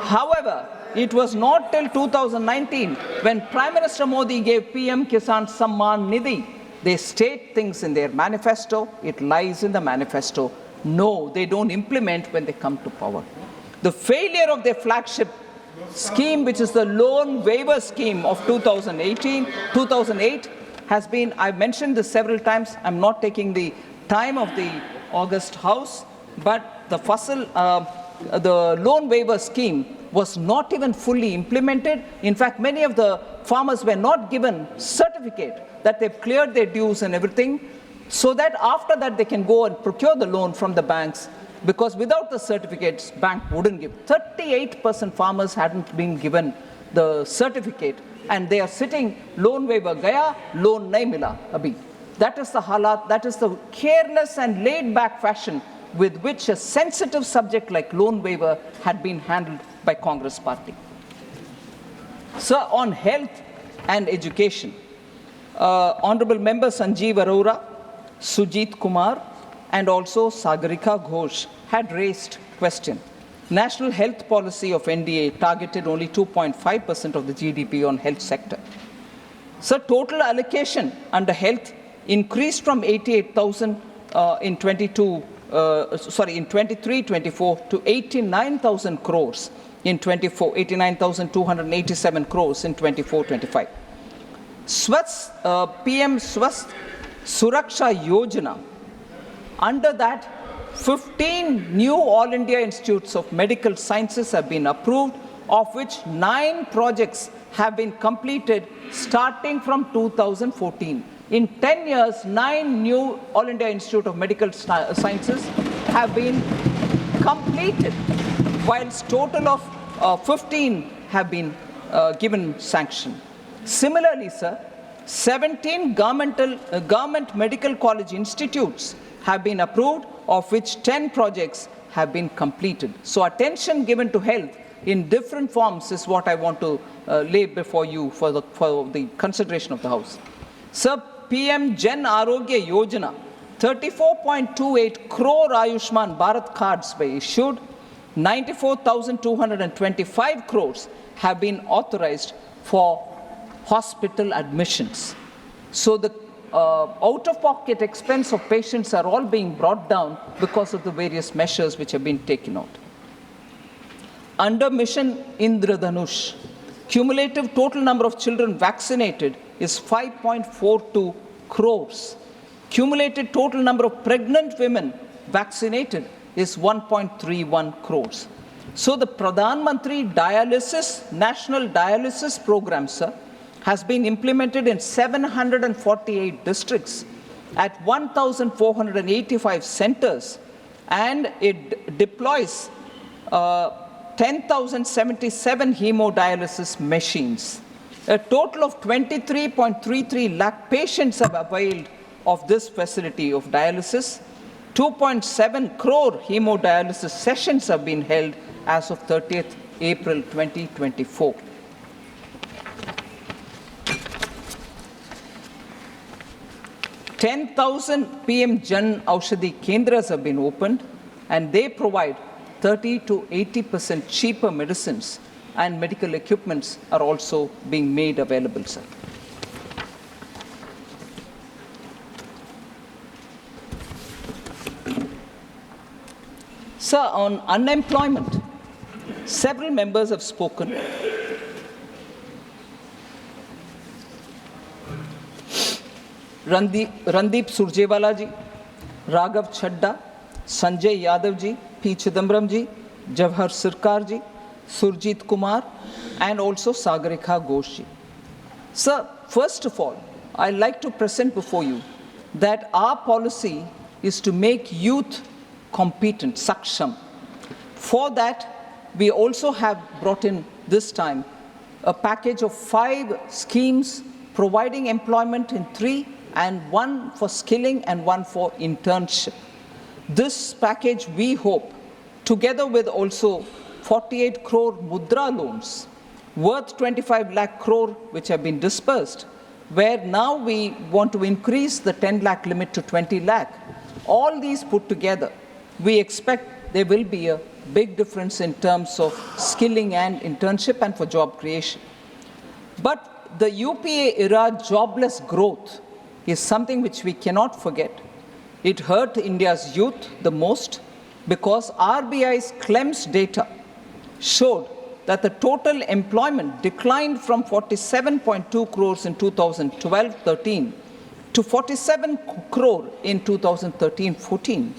However, it was not till 2019 when Prime Minister Modi gave PM Kisan Samman Nidhi. They state things in their manifesto, it lies in the manifesto. No, they don't implement when they come to power. The failure of their flagship scheme, which is the loan waiver scheme of 2008, has been, I've mentioned this several times, I'm not taking the time of the August House, but the loan waiver scheme was not even fully implemented. In fact, many of the farmers were not given certificate that they've cleared their dues and everything, so that after that they can go and procure the loan from the banks, because without the certificates, bank wouldn't give. 38% farmers hadn't been given the certificate, and they are sitting, loan waiver gaya, loan nahi mila abhi. That is the halat, that is the careless and laid back fashion with which a sensitive subject like loan waiver had been handled by Congress party. Sir, on health and education, Honorable Member Sanjeev Arora, Sujit Kumar, and also Sagarika Ghosh had raised question. National health policy of NDA targeted only 2.5% of the GDP on health sector. So total allocation under health increased from 88,000 in 23-24 to 89,000 crores in 24, 89,287 crores in 24-25. PM Swasth Suraksha Yojana, under that 15 new All India Institutes of Medical Sciences have been approved, of which 9 projects have been completed starting from 2014. In 10 years, 9 new All India Institute of Medical Sciences have been completed, whilst total of 15 have been given sanction. Similarly, sir, 17 government medical college institutes have been approved, of which 10 projects have been completed. So attention given to health in different forms is what I want to lay before you for the consideration of the House. Sir, PM Jan Arogya Yojana, 34.28 crore Ayushman Bharat cards were issued, 94,225 crores have been authorized for hospital admissions. So the out-of-pocket expense of patients are all being brought down because of the various measures which have been taken out. Under Mission Indradhanush, cumulative total number of children vaccinated is 5.42 crores. Cumulative total number of pregnant women vaccinated is 1.31 crores. So the Pradhan Mantri National Dialysis Program, sir, has been implemented in 748 districts at 1,485 centers, and it deploys 10,077 hemodialysis machines. A total of 23.33 lakh patients have availed of this facility of dialysis. 2.7 crore hemodialysis sessions have been held as of 30th April 2024. "10,000 PM Jan Aushadhi Kendras have been opened, and they provide 30 to 80% cheaper medicines, and medical equipments are also being made available, sir. Sir, on unemployment, several members have spoken. Randeep Surjewala ji, Raghav Chadda, Sanjay Yadav ji, P. Chidambaram ji, Jawahar Sirkar ji, Surjit Kumar, and also Sagarika Ghosh ji. Sir, first of all, I'd like to present before you that our policy is to make youth competent, saksham. For that, we also have brought in this time a package of 5 schemes providing employment in 3, and 1 for skilling and 1 for internship. This package, we hope, together with also 48 crore mudra loans worth 25 lakh crore which have been dispersed, where now we want to increase the 10 lakh limit to 20 lakh. All these put together, we expect there will be a big difference in terms of skilling and internship and for job creation. But the UPA era jobless growth is something which we cannot forget. It hurt India's youth the most because RBI's CLEMS data showed that the total employment declined from 47.2 crores in 2012-13 to 47 crore in 2013-14.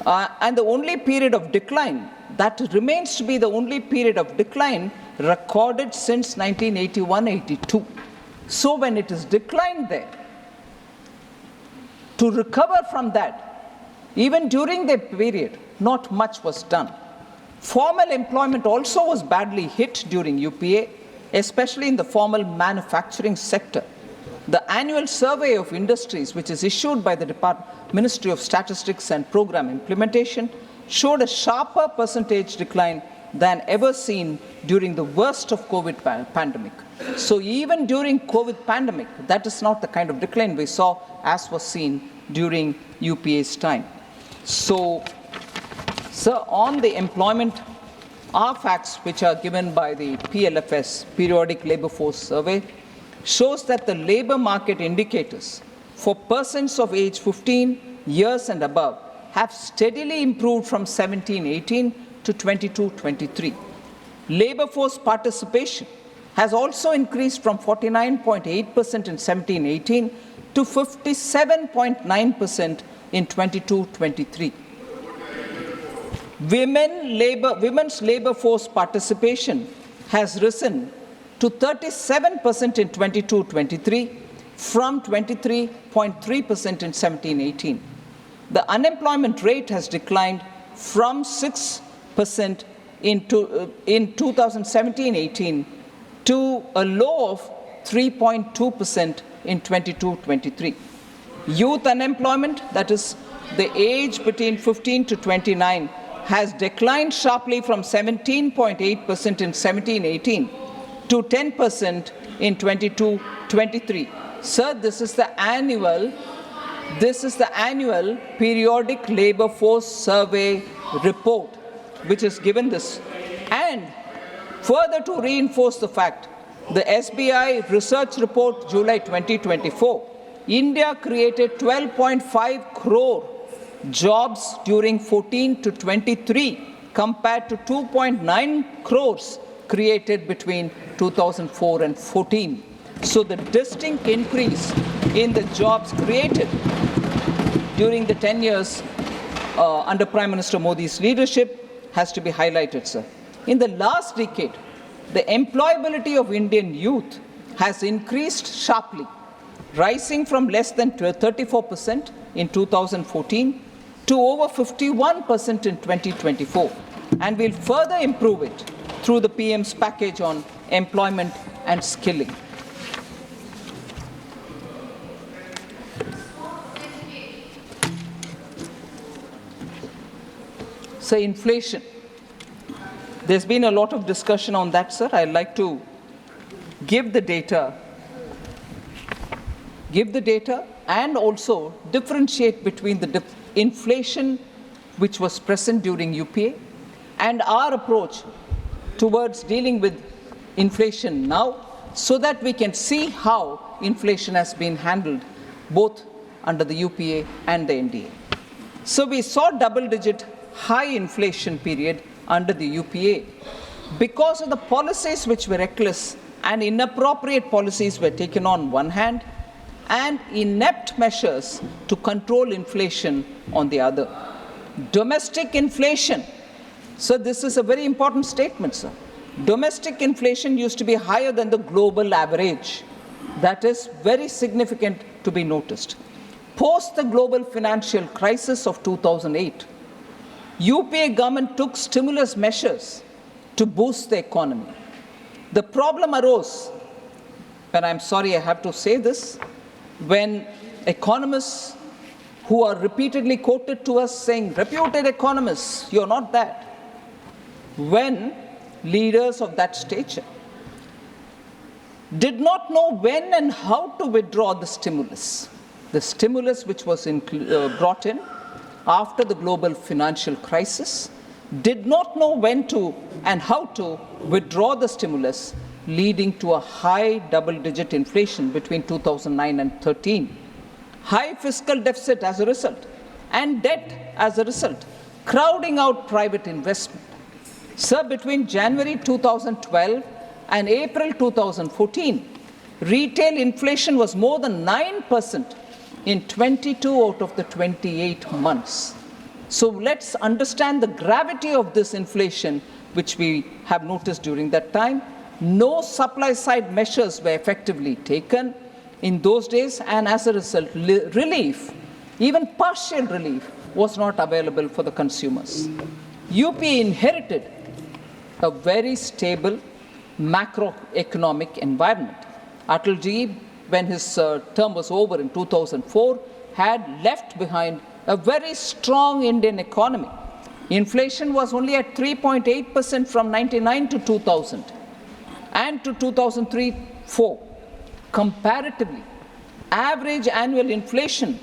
And the only period of decline, that remains to be the only period of decline recorded since 1981-82. So when it is declined there, to recover from that, even during the period, not much was done. Formal employment also was badly hit during UPA, especially in the formal manufacturing sector. The annual survey of industries, which is issued by the Ministry of Statistics and Program Implementation, showed a sharper percentage decline than ever seen during the worst of COVID pandemic. So even during COVID pandemic, that is not the kind of decline we saw as was seen during UPA's time. So, sir, on the employment, our facts which are given by the PLFS, Periodic Labour Force Survey, shows that the labour market indicators for persons of age 15 years and above have steadily improved from 17-18 to 22-23. Labour force participation has also increased from 49.8% in 17-18 to 57.9% in 22-23. Women's labour force participation has risen to 37% in 22-23 from 23.3% in 17-18. The unemployment rate has declined from 6% in 2017-18 to a low of 3.2% in 22-23. Youth unemployment, that is the age between 15 to 29, has declined sharply from 17.8% in 17-18 to 10% in 22-23. Sir, this is the annual periodic labour force survey report which is given this. And further to reinforce the fact, the SBI research report July 2024, India created 12.5 crore jobs during 14 to 23 compared to 2.9 crores created between 2004 and 14. So the distinct increase in the jobs created during the 10 years under Prime Minister Modi's leadership has to be highlighted, sir. In the last decade, the employability of Indian youth has increased sharply, rising from less than 34% in 2014 to over 51% in 2024, and will further improve it through the PM's package on employment and skilling. So, inflation. There's been a lot of discussion on that, sir. I'd like to give the data and also differentiate between the inflation which was present during UPA and our approach towards dealing with inflation now, so that we can see how inflation has been handled both under the UPA and the NDA. So we saw double-digit high inflation period under the UPA because of the policies which were reckless and inappropriate policies were taken on one hand, and inept measures to control inflation on the other. Domestic inflation. So this is a very important statement, sir. Domestic inflation used to be higher than the global average. That is very significant to be noticed. Post the global financial crisis of 2008, UPA government took stimulus measures to boost the economy. The problem arose, and I'm sorry I have to say this, when economists who are repeatedly quoted to us saying, reputed economists, you're not that, when leaders of that stature did not know when and how to withdraw the stimulus which was brought in after the global financial crisis, did not know when to and how to withdraw the stimulus, leading to a high double-digit inflation between 2009 and 13. High fiscal deficit as a result, and debt as a result, crowding out private investment. Sir, between January 2012 and April 2014, retail inflation was more than 9% in 22 out of the 28 months. So let's understand the gravity of this inflation, which we have noticed during that time. No supply-side measures were effectively taken in those days, and as a result, relief, even partial relief, was not available for the consumers. UP inherited a very stable macroeconomic environment. Atalji when his term was over in 2004, had left behind a very strong Indian economy. Inflation was only at 3.8% from 99 to 2000 and to 2003-04. Comparatively, average annual inflation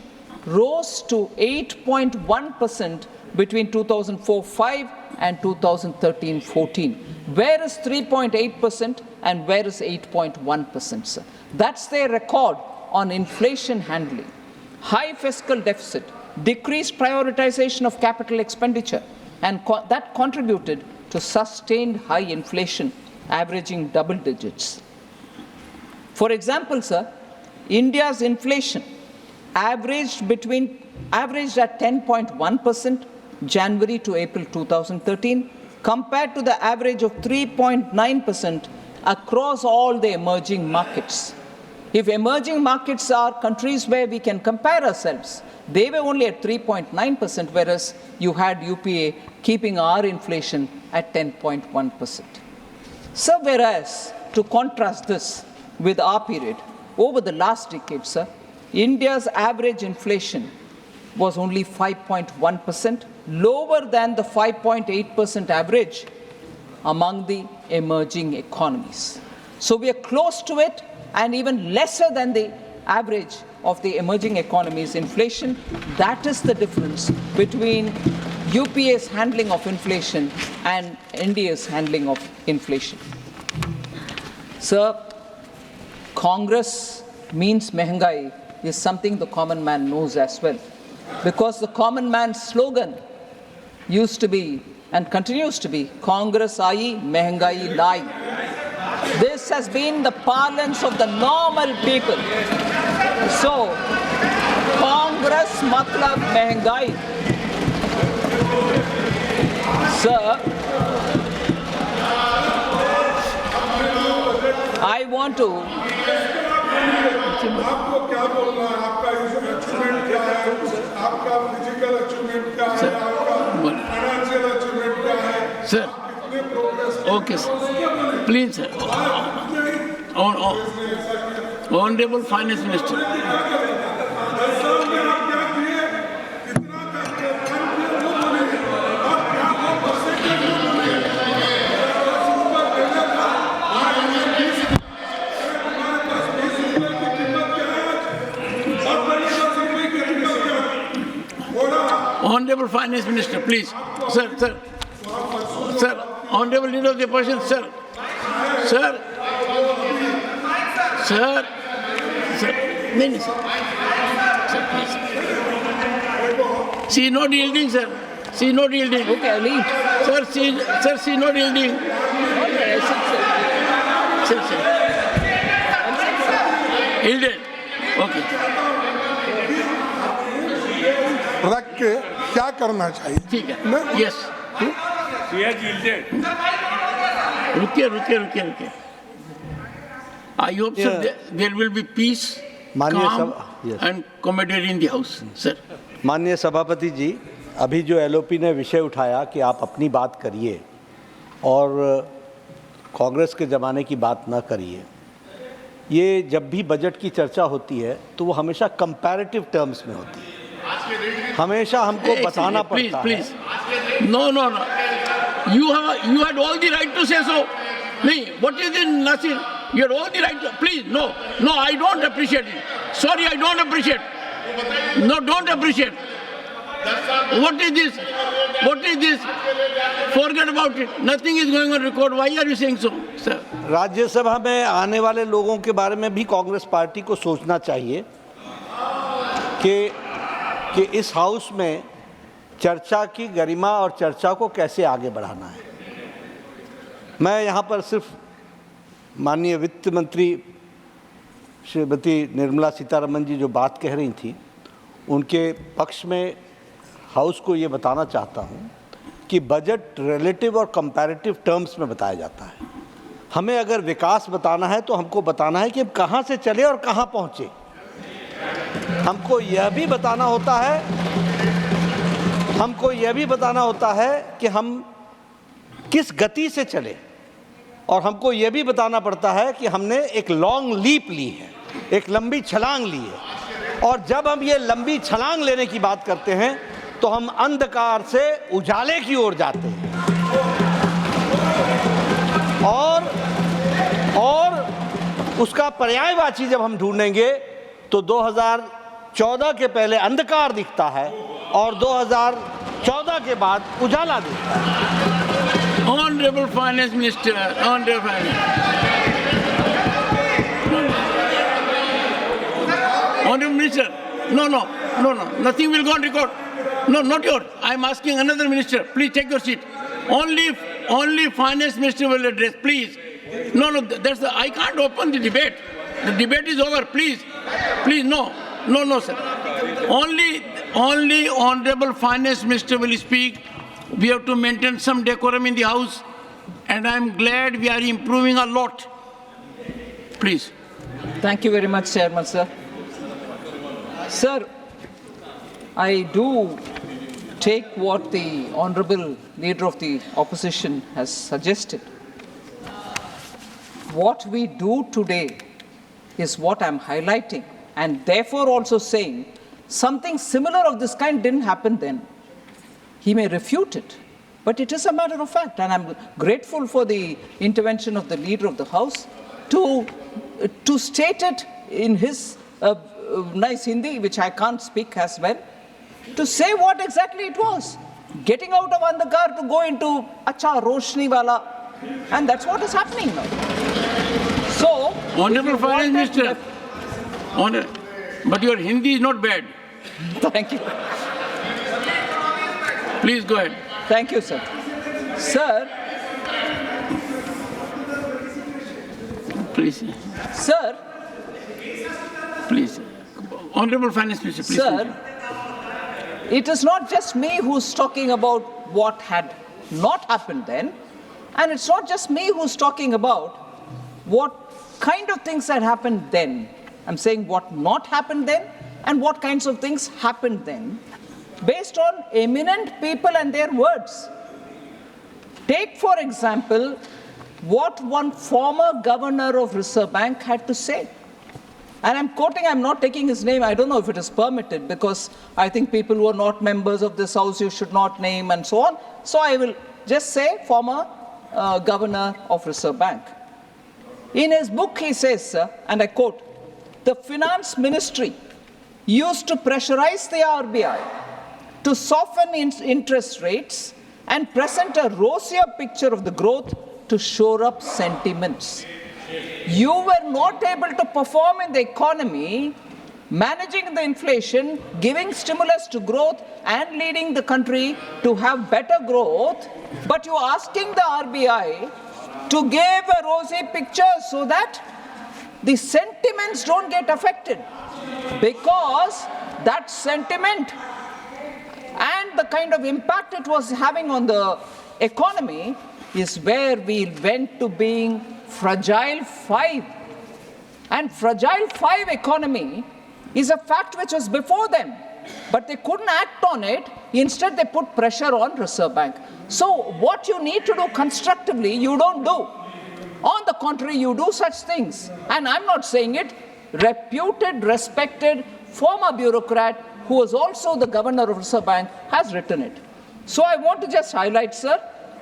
rose to 8.1% between 2004-05 and 2013-14. Where is 3.8% and where is 8.1%, sir? That's their record on inflation handling. High fiscal deficit, decreased prioritization of capital expenditure, and that contributed to sustained high inflation, averaging double digits. For example, sir, India's inflation averaged at 10.1% January to April 2013, compared to the average of 3.9% across all the emerging markets. If emerging markets are countries where we can compare ourselves, they were only at 3.9%, whereas you had UPA keeping our inflation at 10.1%. So, whereas, to contrast this with our period, over the last decade, sir, India's average inflation was only 5.1%, lower than the 5.8% average among the emerging economies. So we are close to it and even lesser than the average of the emerging economies' inflation. That is the difference between UPA's handling of inflation and India's handling of inflation. Sir, Congress means mehengai is something the common man knows as well, because the common man's slogan used to be and continues to be Congress aayi, mehengai lai. This has been the parlance of the normal people. So, Congress matlab mehengai. Sir, I want to. आपको क्या बोलना है? आपका achievement क्या है? आपका physical achievement क्या है? आपका फाइनेंशियल अचीवमेंट क्या है? Sir. कितने progress? Okay, sir. Please, sir. Honorable Finance Minister. Honorable Finance Minister, please. Sir. Honorable Leader of the Opposition, sir. No, sir, please. She not yielding, sir. She not yielding. Okay, I'll leave. Sir, she not yielding. Okay, Sir. Yielded. Okay. रख के क्या करना चाहिए? ठीक है. Yes. रुकिए. I hope, sir, there will be peace, calm, and camaraderie in the house, sir. माननीय सभापति जी, अभी जो एलओपी ने विषय उठाया कि आप अपनी बात करिए और कांग्रेस के ज़माने की बात ना करिए, ये जब भी बजट की चर्चा होती है तो वो हमेशा कंपैरेटिव टर्म्स में होती है, हमेशा हमको बताना पड़ता है। Please. No. You had all the right to say so. नहीं, what is it, Nasir? You had all the right to. Please, no, I don't appreciate it. Sorry, I don't appreciate. No, don't appreciate. What is this? Forget about it. Nothing is going on record. Why are you saying so, sir? Rajya Sabha में आने वाले लोगों के बारे में भी Congress party को सोचना चाहिए कि इस हाउस में चर्चा की गरिमा और चर्चा को कैसे आगे बढ़ाना है। मैं यहाँ पर सिर्फ माननीय वित्त मंत्री श्रीमती निर्मला सीतारमन जी जो बात कह रही थी उनके पक्ष में हाउस को ये बताना चाहता हूँ कि बजट रिलेटिव और कंपैरेटिव टर्म्स में बताया जाता है। हमें अगर विकास बताना है तो हमको बताना है कि हम कहाँ से चले और कहाँ पहुँचे। हमको यह भी बताना होता है कि हम किस गति से चले, और हमको यह भी बताना पड़ता है कि हमने एक लॉन्ग लीप ली है। एक लंबी छलांग ली है। और जब हम ये लंबी छलांग लेने की बात करते हैं तो हम अंधकार से उजाले की ओर जाते हैं। और उसका पर्यायवाची जब हम ढूंढेंगे तो 2014 के पहले अंधकार दिखता है और 2014 के बाद उजाला दिखता है। Honorable Finance Minister, Honorable Minister, no, nothing will go on record. No, not yours. I am asking another minister. Please take your seat. Only Finance Minister will address, please. No, I can't open the debate. The debate is over, please. Please, no, sir. Only Honorable Finance Minister will speak. We have to maintain some decorum in the House, and I am glad we are improving a lot. Please. Thank you very much, Chairman, sir. Sir, I do take what the Honorable Leader of the Opposition has suggested. What we do today is what I'm highlighting, and therefore also saying something similar of this kind didn't happen then. He may refute it, but it is a matter of fact, and I'm grateful for the intervention of the Leader of the House to state it in his nice Hindi, which I can't speak as well, to say what exactly it was. Getting out of Andhakar to go into Acha Roshni Wala, and that's what is happening now. So, Honorable Finance Minister, but your Hindi is not bad. Thank you. Please go ahead. Thank you, sir. Sir, please. Sir, Please. Honorable Finance Minister, please. sir, it is not just me who's talking about what had not happened then, and it's not just me who's talking about what kind of things had happened then. I'm saying what not happened then and what kinds of things happened then, based on eminent people and their words. Take, for example, what one former governor of Reserve Bank had to say. And I'm quoting, I'm not taking his name, I don't know if it is permitted, because I think people who are not members of this House you should not name and so on. So I will just say former governor of Reserve Bank. In his book he says, sir, and I quote, "The finance ministry used to pressurize the RBI to soften interest rates and present a rosier picture of the growth to shore up sentiments. You were not able to perform in the economy, managing the inflation, giving stimulus to growth and leading the country to have better growth, but you're asking the RBI to give a rosy picture so that the sentiments don't get affected, because that sentiment and the kind of impact it was having on the economy is where we went to being fragile 5. And fragile 5 economy is a fact which was before them, but they couldn't act on it. Instead, they put pressure on Reserve Bank. So what you need to do constructively, you don't do. On the contrary, you do such things. And I'm not saying it. Reputed, respected, former bureaucrat who was also the governor of Reserve Bank has written it. So I want to just highlight, sir,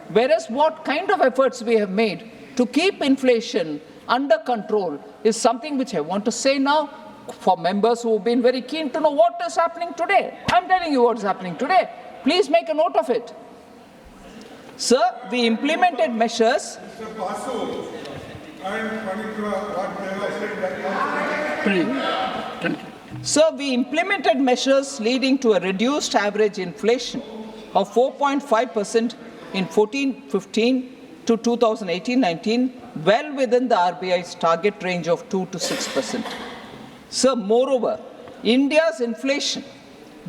whereas what kind of efforts we have made to keep inflation under control is something which I want to say now for members who have been very keen to know what is happening today. I'm telling you what's happening today. Please make a note of it. Sir, we implemented measures. Mr. Basu and Manikwa, what they were saying that Sir, we implemented measures leading to a reduced average inflation of 4.5% in 14-15 to 2018-19, well within the RBI's target range of 2 to 6%. Sir, moreover, India's inflation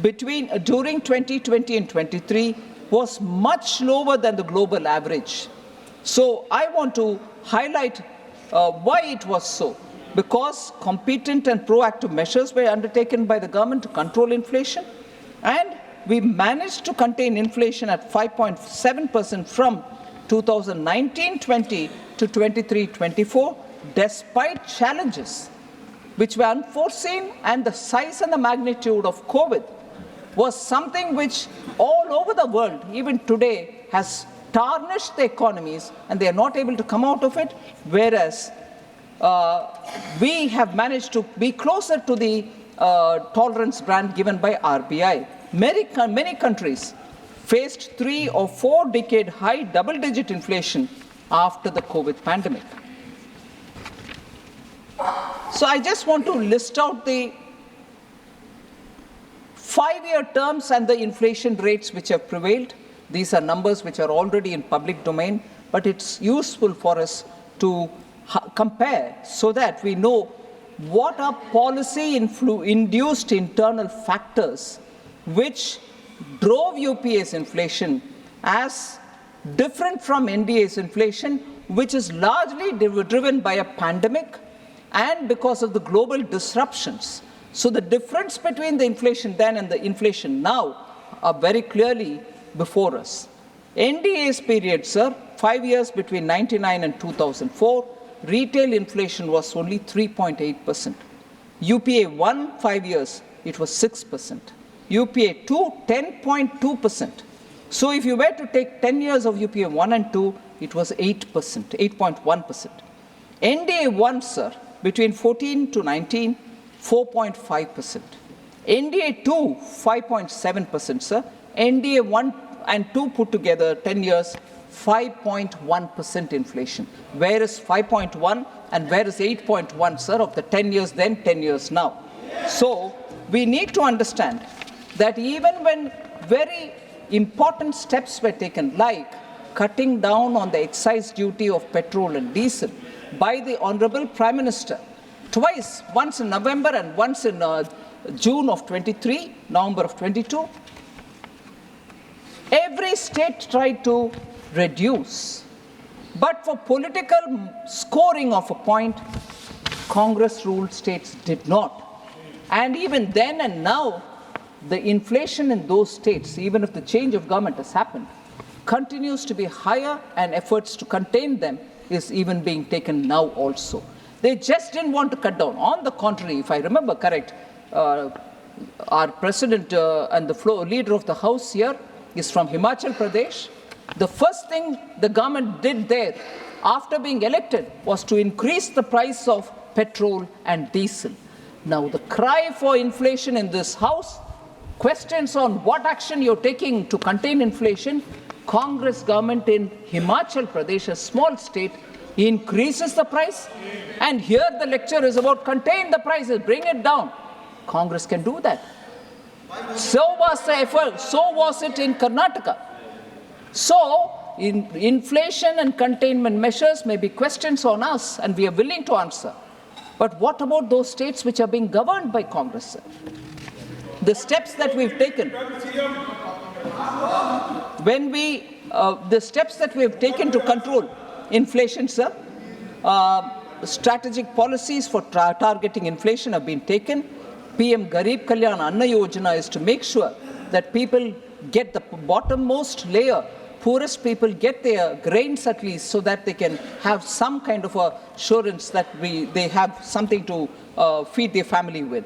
during 2020 and 23 was much lower than the global average. So I want to highlight why it was so. Because competent and proactive measures were undertaken by the government to control inflation, and we managed to contain inflation at 5.7% from 2019-20 to 23-24, despite challenges. which were unforeseen, and the size and the magnitude of COVID was something which all over the world, even today, has tarnished the economies, and they are not able to come out of it, whereas we have managed to be closer to the tolerance band given by RBI. Many countries faced 3 or 4 decade high double-digit inflation after the COVID pandemic. So I just want to list out the 5-year terms and the inflation rates which have prevailed. These are numbers which are already in public domain, but it's useful for us to compare so that we know what are policy-induced internal factors which drove UPA's inflation as different from NDA's inflation, which is largely driven by a pandemic and because of the global disruptions. So the difference between the inflation then and the inflation now are very clearly before us. NDA's period, sir, 5 years between 1999 and 2004, retail inflation was only 3.8%. UPA 1, 5 years, it was 6%. UPA 2, 10.2%. So if you were to take 10 years of UPA 1 and 2, it was 8%, 8.1%. NDA 1, sir, between 14 to 19, 4.5%. NDA 2, 5.7%, sir. NDA 1 and 2 put together, 10 years, 5.1% inflation. Where is 5.1 and where is 8.1, sir, of the 10 years then, 10 years now? So we need to understand that even when very important steps were taken, like cutting down on the excise duty of petrol and diesel by the Honorable Prime Minister, twice, once in November and once in June of 23, November of 22, every state tried to reduce. But for political scoring of a point, Congress-ruled states did not. And even then and now, the inflation in those states, even if the change of government has happened, continues to be higher, and efforts to contain them is even being taken now also. They just didn't want to cut down. On the contrary, if I remember correct, our president and the leader of the House here is from Himachal Pradesh. The first thing the government did there after being elected was to increase the price of petrol and diesel. Now the cry for inflation in this House, questions on what action you're taking to contain inflation. Congress government in Himachal Pradesh, a small state, increases the price, and here the lecture is about contain the prices, bring it down. Congress can do that. So was the effort, so was it in Karnataka. So inflation and containment measures may be questions on us, and we are willing to answer. But what about those states which are being governed by Congress, sir? The steps that we've taken, the steps that we've taken to control inflation, sir, strategic policies for targeting inflation have been taken. PM Garib Kalyan Anna Yojana is to make sure that people get the bottommost layer, poorest people get their grains at least, so that they can have some kind of assurance that they have something to feed their family with.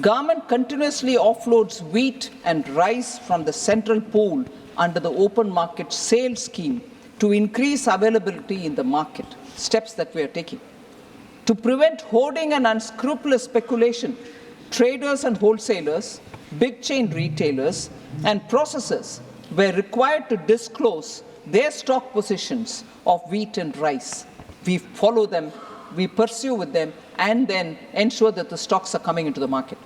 Government continuously offloads wheat and rice from the central pool under the open market sales scheme to increase availability in the market. Steps that we are taking. To prevent hoarding and unscrupulous speculation, traders and wholesalers, big chain retailers, and processors were required to disclose their stock positions of wheat and rice. We follow them, we pursue with them, and then ensure that the stocks are coming into the market.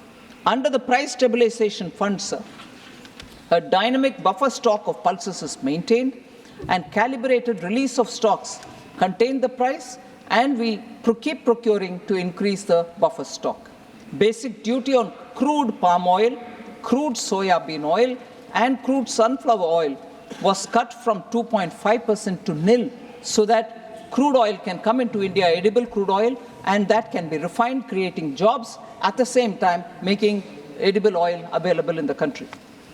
Under the price stabilization fund, sir, a dynamic buffer stock of pulses is maintained, and calibrated release of stocks contain the price, and we keep procuring to increase the buffer stock. Basic duty on crude palm oil, crude soya bean oil, and crude sunflower oil was cut from 2.5% to nil, so that crude oil can come into India, edible crude oil, and that can be refined, creating jobs, at the same time making edible oil available in the country.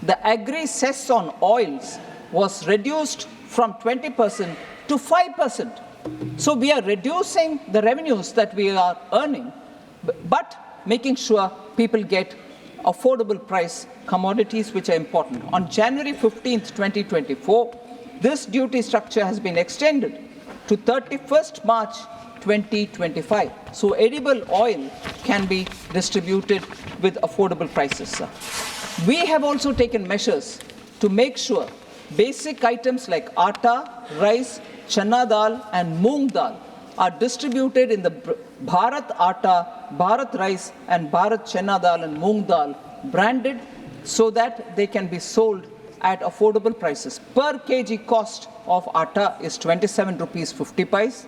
The agri-cess on oils was reduced from 20% to 5%. So we are reducing the revenues that we are earning but making sure people get affordable price commodities which are important. On January 15th, 2024, this duty structure has been extended to 31st March 2025. So edible oil can be distributed with affordable prices, sir. We have also taken measures to make sure basic items like atta, rice, chana dal and moong dal are distributed in the Bharat Atta, Bharat Rice and Bharat Chana Dal and Moong Dal branded so that they can be sold at affordable prices. Per kg cost of atta is 27 rupees 50 paise.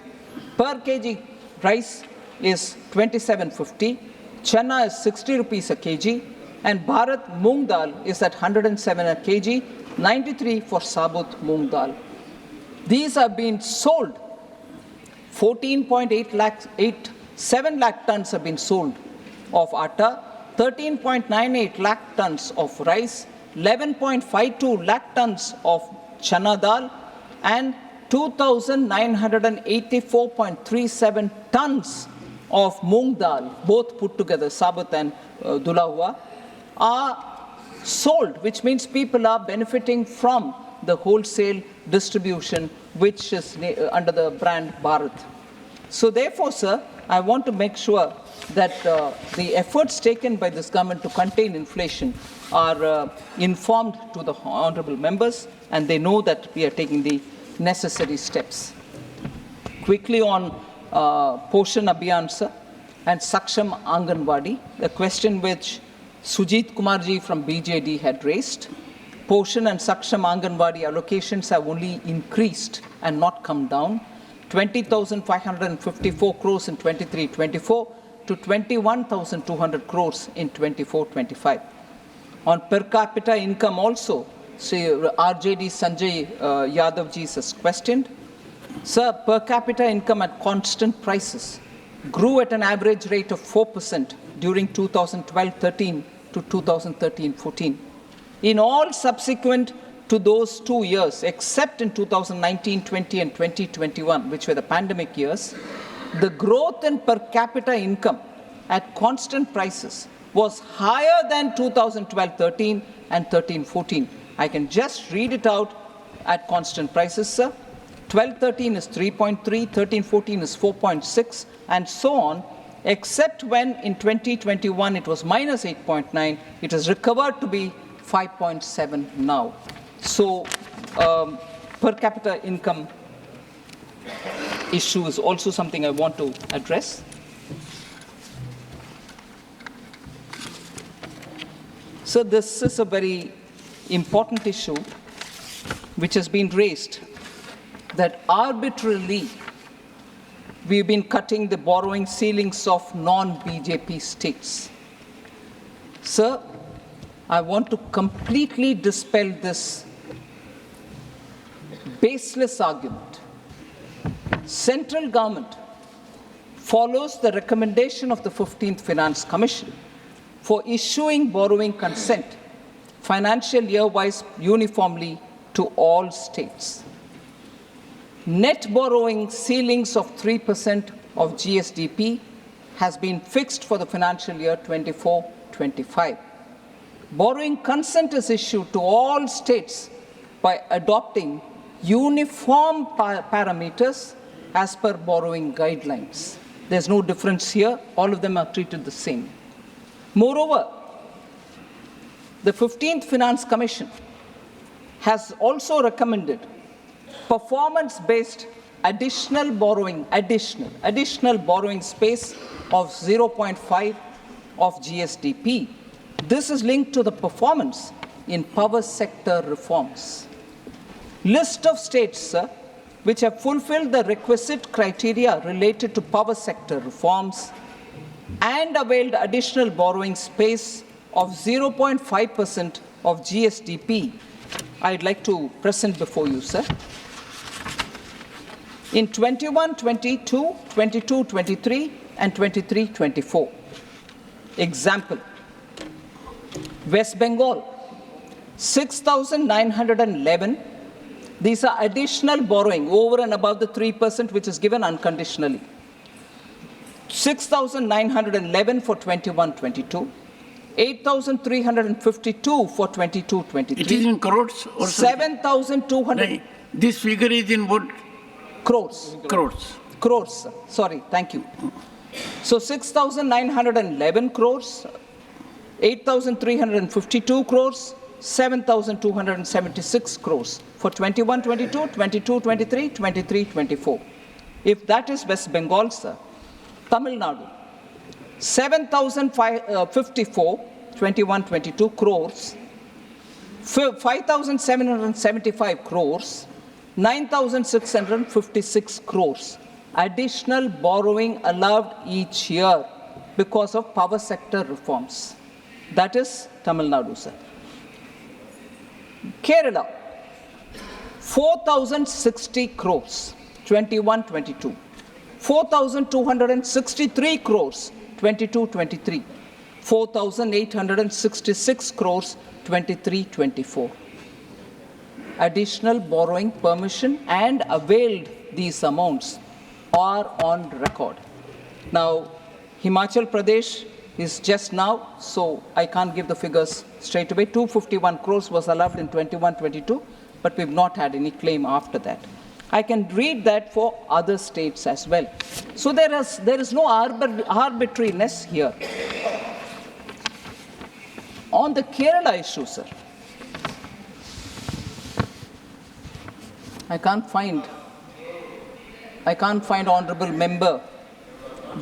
Per kg rice is 27.50. Chana is 60 rupees a kg. And Bharat Moong Dal is at 107 a kg, 93 for Sabut Moong Dal. These are being sold. 7 lakh tons have been sold of atta, 13.98 lakh tons of rice, 11.52 lakh tons of chana dal, and 2,984.37 tons of moong dal, both put together, Sabat and Dulahua, are sold, which means people are benefiting from the wholesale distribution, which is under the brand Bharat. So therefore, sir, I want to make sure that the efforts taken by this government to contain inflation are informed to the honorable members, and they know that we are taking the necessary steps. Quickly on Poshan Abhiyan, sir, and Saksham Anganwadi, a question which Sujit Kumarji from BJD had raised. Poshan and Saksham Anganwadi allocations have only increased and not come down. 20,554 crores in 23-24 to 21,200 crores in 24-25. On per capita income also, RJD Sanjay Yadavji has questioned. Sir, per capita income at constant prices grew at an average rate of 4% during 2012-13 to 2013-14. In all subsequent to those 2 years, except in 2019-20 and 2021, which were the pandemic years, the growth in per capita income at constant prices was higher than 2012-13 and 13-14. I can just read it out at constant prices, sir. 12-13 is 3.3, 13-14 is 4.6, and so on, except when in 2021 it was minus 8.9, it has recovered to be 5.7 now. So, per capita income issue is also something I want to address. So, this is a very important issue which has been raised, that arbitrarily we've been cutting the borrowing ceilings of non-BJP states. Sir, I want to completely dispel this baseless argument. Central government follows the recommendation of the 15th Finance Commission for issuing borrowing consent financial year-wise uniformly to all states. Net borrowing ceilings of 3% of GSDP has been fixed for the financial year 24-25. Borrowing consent is issued to all states by adopting uniform parameters as per borrowing guidelines. There's no difference here. All of them are treated the same. Moreover, the 15th Finance Commission has also recommended performance-based additional borrowing space of 0.5 of GSDP. This is linked to the performance in power sector reforms. List of states, sir, which have fulfilled the requisite criteria related to power sector reforms and availed additional borrowing space of 0.5% of GSDP, I'd like to present before you, sir. In 21-22, 22-23, and 23-24. Example, West Bengal, 6,911. These are additional borrowing over and above the 3% which is given unconditionally. 6,911 for 21-22, 8,352 for 22-23. It is in crores or 7,200 something? This figure is in what? crores. Crores. Crores, sir. Sorry, thank you. So 6,911 crores, 8,352 crores, 7,276 crores for 21-22, 22-23, 23-24. If that is West Bengal, sir, Tamil Nadu, 7,054, 21-22 crores, 5,775 crores, 9,656 crores. Additional borrowing allowed each year because of power sector reforms. That is Tamil Nadu, sir. Kerala, 4,060 crores, 21-22. 4,263 crores, 22-23. 4,866 crores, 23-24. Additional borrowing permission and availed these amounts are on record. Now, Himachal Pradesh is just now, so I can't give the figures straight away. 251 crores was allowed in 21-22, but we've not had any claim after that. I can read that for other states as well. So there is no arbitrariness here. On the Kerala issue, sir, I can't find Honorable Member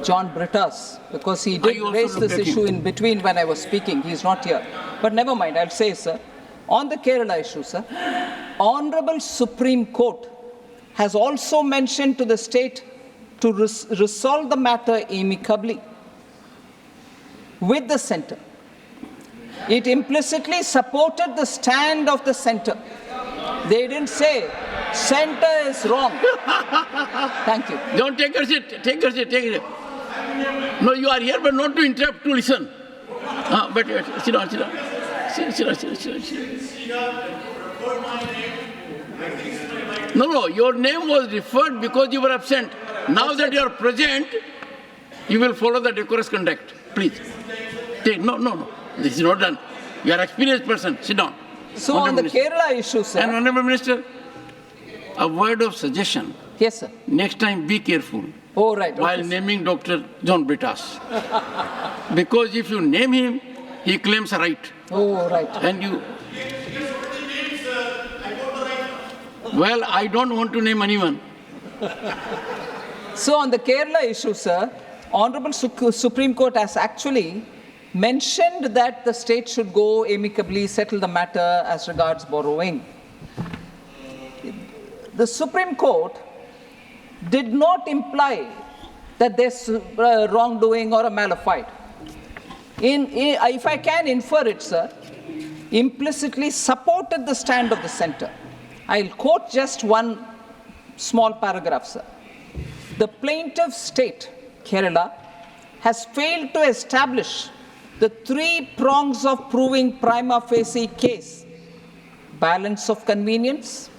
John Brittas, because he did raise this issue in between when I was speaking. He is not here. But never mind, I'll say, sir, on the Kerala issue, sir, Honorable Supreme Court has also mentioned to the state to resolve the matter amicably with the centre. It implicitly supported the stand of the centre. They didn't say centre is wrong. Thank you. Don't take your seat. Take your seat. Take it. No, you are here, but not to interrupt, to listen. But sit down, sit down. Sit down. No, your name was referred because you were absent. Now that you are present, you will follow the decorous conduct. Please. No. This is not done. You are an experienced person. Sit down. So on the Kerala issue, sir. And Honorable Minister, a word of suggestion. Yes, sir. Next time, be careful. Oh, right. While naming Dr. John Brittas. Because if you name him, he claims a right. Oh, right. And you... Well, I don't want to name anyone. So on the Kerala issue, sir, Honorable Supreme Court has actually mentioned that the state should go amicably settle the matter as regards borrowing. The Supreme Court did not imply that there's wrongdoing or a malafide. If I can infer it, sir, implicitly supported the stand of the centre. I'll quote just one small paragraph, sir. The plaintiff state, Kerala, has failed to establish the three prongs of proving prima facie case: balance of convenience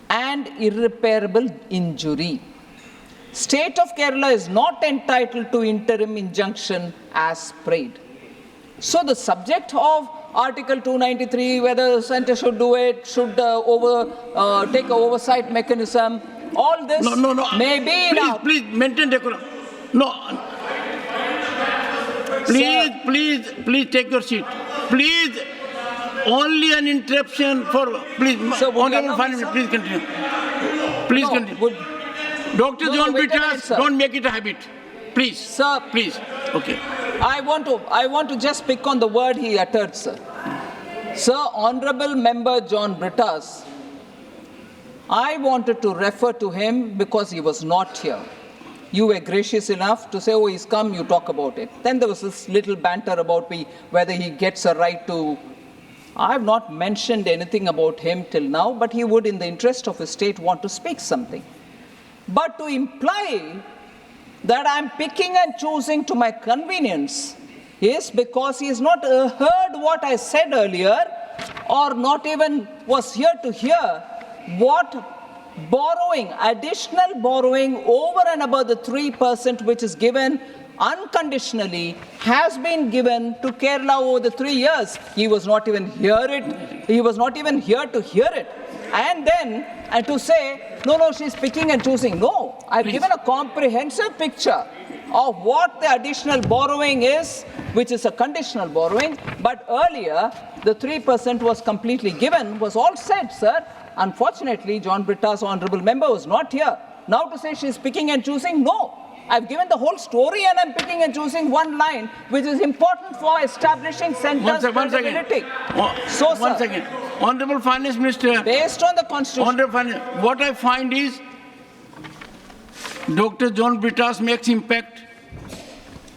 and irreparable injury. State of Kerala is not entitled to interim injunction as prayed. So the subject of Article 293, whether the centre should do it, should take an oversight mechanism, all this may be enough. Please maintain decorum. No. Please take your seat. Please, only an interruption for, please, Honorable Finance, please continue. Please continue. Dr. John Brittas, don't make it a habit. Please. Sir. Please. Okay. I want to just pick on the word he uttered, sir. Sir, Honorable Member John Brittas, I wanted to refer to him because he was not here. You were gracious enough to say, oh, he's come, you talk about it. Then there was this little banter about whether he gets a right to... I have not mentioned anything about him till now, but he would, in the interest of his state, want to speak something. But to imply that I'm picking and choosing to my convenience is because he has not heard what I said earlier, or not even was here to hear what borrowing, additional borrowing over and above the 3% which is given unconditionally has been given to Kerala over the 3 years. He was not even He was not even here to hear it. And then to say, no, she's picking and choosing. No, I've given a comprehensive picture of what the additional borrowing is, which is a conditional borrowing. But earlier, the 3% was completely given, was all said, sir. Unfortunately, John Britta's honourable member was not here. Now to say she's picking and choosing, no. I've given the whole story and I'm picking and choosing one line, which is important for establishing centre's credibility. One second. Honourable Finance Minister. Based on the Constitution. Honourable Finance, what I find is Dr. John Brittas makes impact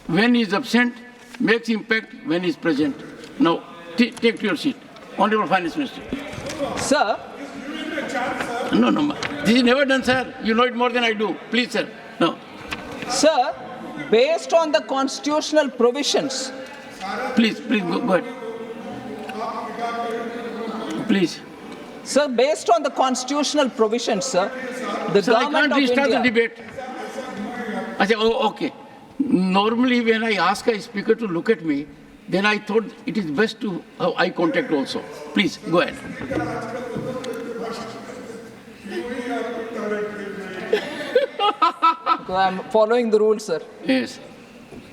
when he is absent, makes impact when he is present. Now, take your seat. Honourable Finance Minister. Sir. No. This is never done, sir. You know it more than I do. Please, sir. No. Sir, based on the constitutional provisions. Please, go ahead. Please. Sir, based on the constitutional provisions, sir, the sir, government I can't restart of India... the debate. I say, oh, okay. Normally, when I ask a speaker to look at me, then I thought it is best to have eye contact also. Please, go ahead. I'm following the rules, sir. Yes.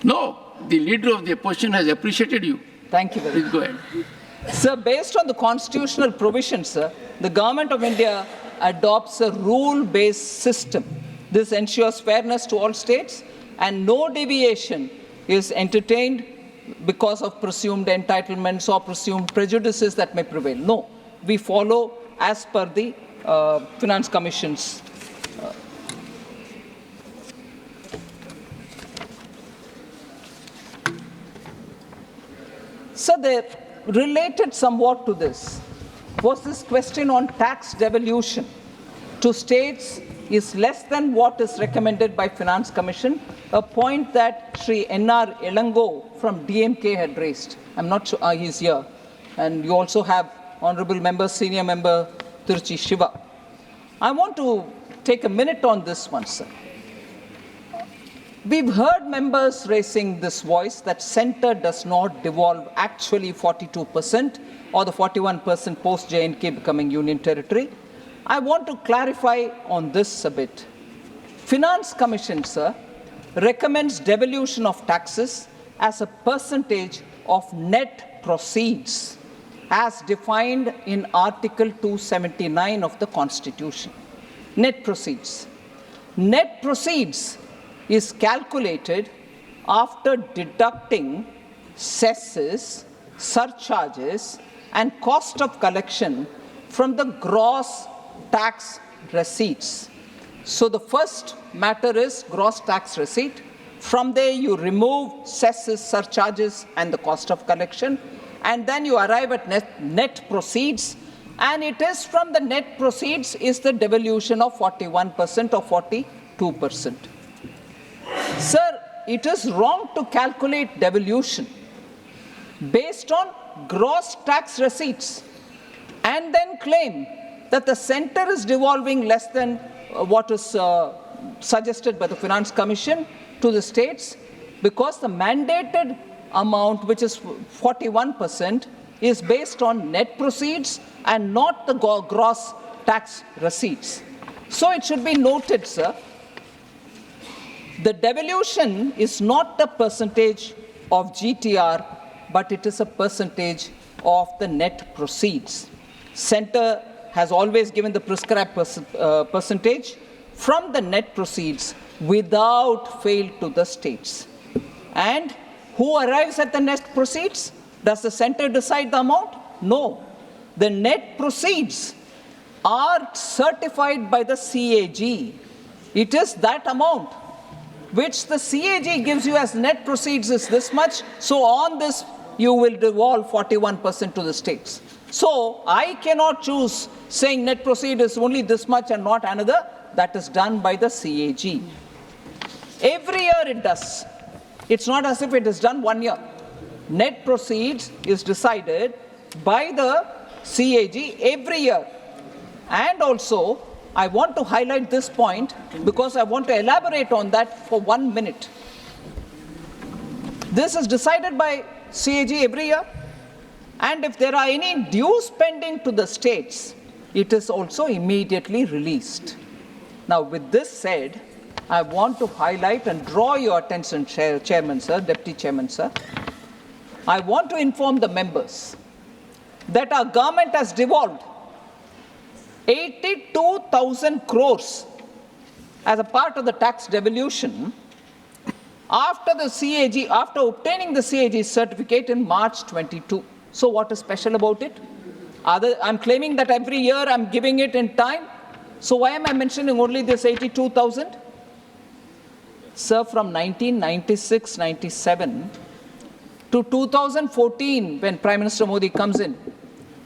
No, the leader of the opposition has appreciated you. Thank you very much. Please go ahead. Sir, based on the constitutional provisions, sir, the government of India adopts a rule-based system. This ensures fairness to all states and no deviation is entertained because of presumed entitlements or presumed prejudices that may prevail. No, we follow as per the Finance Commission's So they related somewhat to this was this question on tax devolution to states is less than what is recommended by Finance Commission, a point that Sri N.R. Elango from DMK had raised. I'm not sure he's here. And you also have Honorable Member, Senior Member Tiruchi Shiva. I want to take a minute on this one, sir. We've heard members raising this voice that centre does not devolve actually 42% or the 41% post-JNK becoming union territory. I want to clarify on this a bit. Finance Commission, sir, recommends devolution of taxes as a percentage of net proceeds as defined in Article 279 of the Constitution. Net proceeds. Net proceeds is calculated after deducting cesses, surcharges, and cost of collection from the gross tax receipts. So the first matter is gross tax receipt. From there you remove cesses, surcharges, and the cost of collection, and then you arrive at net proceeds, and it is from the net proceeds is the devolution of 41% or 42%. Sir, it is wrong to calculate devolution based on gross tax receipts and then claim that the centre is devolving less than what is suggested by the Finance Commission to the states, because the mandated amount, which is 41%, is based on net proceeds and not the gross tax receipts. So it should be noted, sir, the devolution is not a percentage of GTR, but it is a percentage of the net proceeds. Centre has always given the prescribed percentage from the net proceeds without fail to the states. And who arrives at the net proceeds? Does the centre decide the amount? No. The net proceeds are certified by the CAG. It is that amount which the CAG gives you as net proceeds is this much, so on this you will devolve 41% to the states. So I cannot choose saying net proceed is only this much and not another. That is done by the CAG. Every year it does. It's not as if it is done 1 year. Net proceeds is decided by the CAG every year. And also I want to highlight this point because I want to elaborate on that for 1 minute. This is decided by CAG every year, and if there are any dues pending to the states, it is also immediately released. Now, with this said, I want to highlight and draw your attention, Chairman, sir, Deputy Chairman, sir. I want to inform the members that our government has devolved 82,000 crores as a part of the tax devolution after obtaining the CAG certificate in March 22. So what is special about it? I'm claiming that every year I'm giving it in time. So why am I mentioning only this 82,000? Sir, from 1996-97 to 2014, when Prime Minister Modi comes in,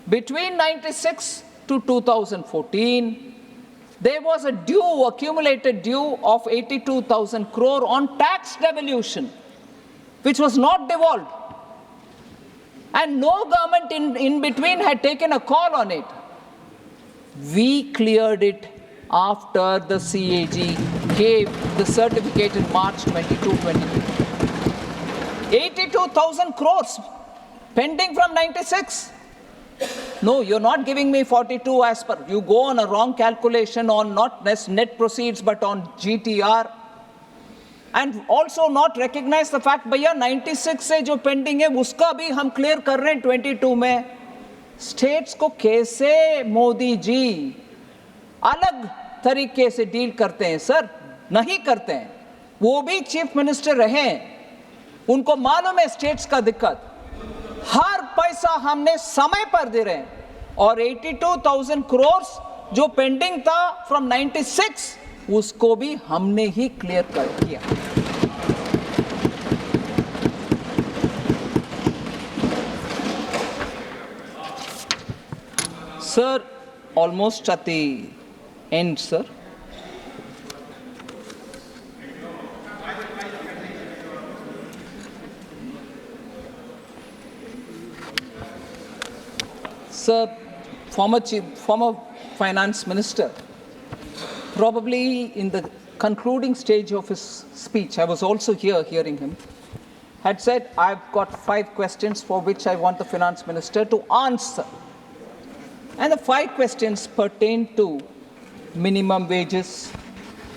between 96 to 2014, there was a accumulated due of 82,000 crore on tax devolution, which was not devolved. And no government in between had taken a call on it. We cleared it after the CAG gave the certificate in March 22-23. 82,000 crores pending from 96. No, you're not giving me 42 as per. You go on a wrong calculation on not net proceeds but on GTR. And also not recognize the fact, भैया 96 से जो pending है, उसका भी हम clear कर रहे हैं 22 में. States को कैसे मोदी जी अलग तरीके से डील करते हैं सर? नहीं करते हैं. वो भी चीफ मिनिस्टर रहे, उनको मालूम है स्टेट्स का दिक्कत. हर पैसा हमने समय पर दे रहे हैं और 82,000 करोड़ जो पेंडिंग था फ्रॉम 96 उसको भी हमने ही क्लियर कर दिया. Sir, almost at the end, sir. Sir, former finance minister, probably in the concluding stage of his speech, I was also here hearing him, had said, I've got 5 questions for which I want the finance minister to answer. And the 5 questions pertain to minimum wages,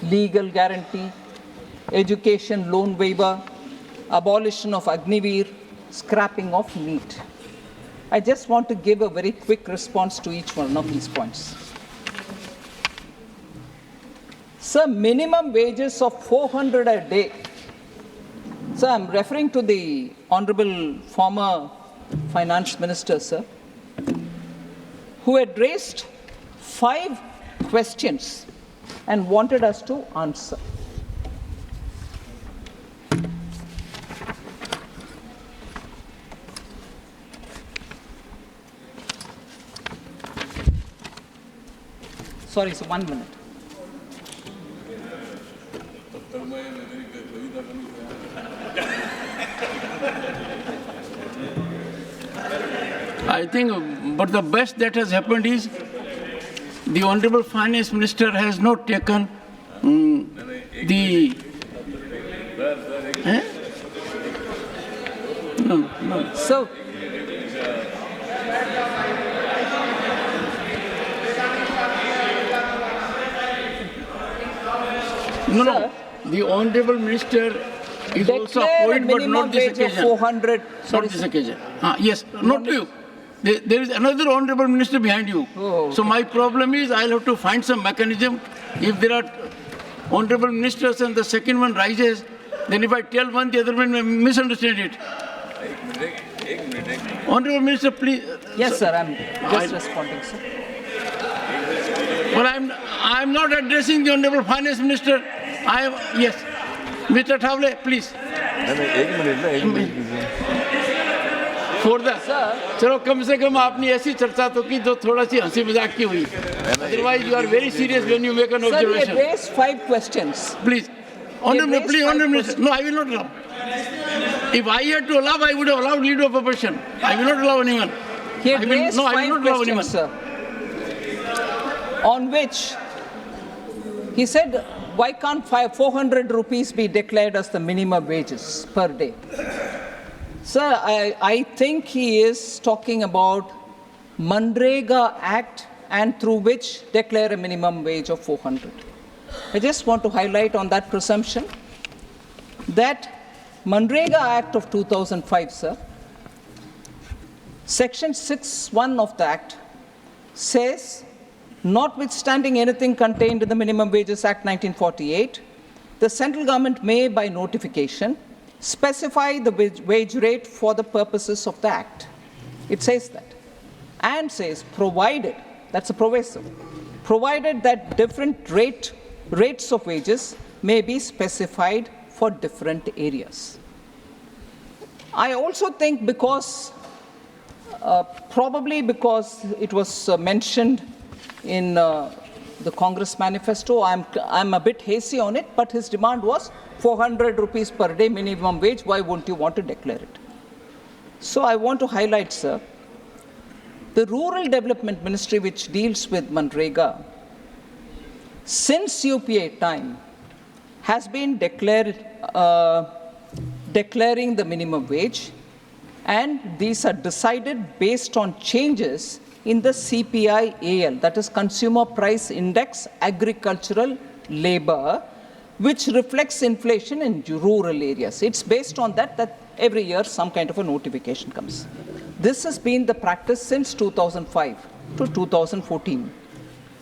legal guarantee, education loan waiver, abolition of Agniveer, scrapping of NEET. I just want to give a very quick response to each one of these points. Sir, minimum wages of 400 a day. Sir, I'm referring to the Honorable former Finance Minister, sir, who had raised 5 questions and wanted us to answer. Sorry, sir, 1 minute. I think, but the best that has happened is the Honorable Finance Minister has not taken the... No. So, No. The Honorable Minister is also appointed, but not this occasion. 400. Not this occasion. Yes, not you. There is another Honorable Minister behind you. Oh, okay. So my problem is I'll have to find some mechanism. If there are Honorable Ministers and the second one rises, then if I tell one, the other one may misunderstand it. Honorable Minister, please. Yes, sir, I'm just responding, sir. But I'm not addressing the Honorable Finance Minister. Yes. Mr. Thavle, please. For the चलो कम से कम आपने ऐसी चर्चा तो की जो थोड़ा सी हंसी मजाक की हुई. Otherwise, you are very serious when you make an observation. Sir, we raised 5 questions. Please. Honorable Minister. No, I will not allow. If I had to allow, I would have allowed leader of opposition. I will not allow anyone. He had raised 5 I will not allow anyone. questions, sir, on which He said, why can't 400 rupees be declared as the minimum wages per day? Sir, I think he is talking about Manrega Act and through which declare a minimum wage of 400. I just want to highlight on that presumption that Manrega Act of 2005, sir, Section 6(1) of the Act says, notwithstanding anything contained in the Minimum Wages Act 1948, the central government may, by notification, specify the wage rate for the purposes of the Act. It says that. And says, provided, that's a proviso, provided that different rates of wages may be specified for different areas. I also think probably because it was mentioned in the Congress manifesto, I'm a bit hazy on it, but his demand was 400 rupees per day minimum wage. Why wouldn't you want to declare it? So I want to highlight, sir, the Rural Development Ministry, which deals with Manrega, since UPA time, has been declaring the minimum wage, and these are decided based on changes in the CPI-AL, that is Consumer Price Index Agricultural Labor, which reflects inflation in rural areas. It's based on that every year some kind of a notification comes. This has been the practice since 2005 to 2014.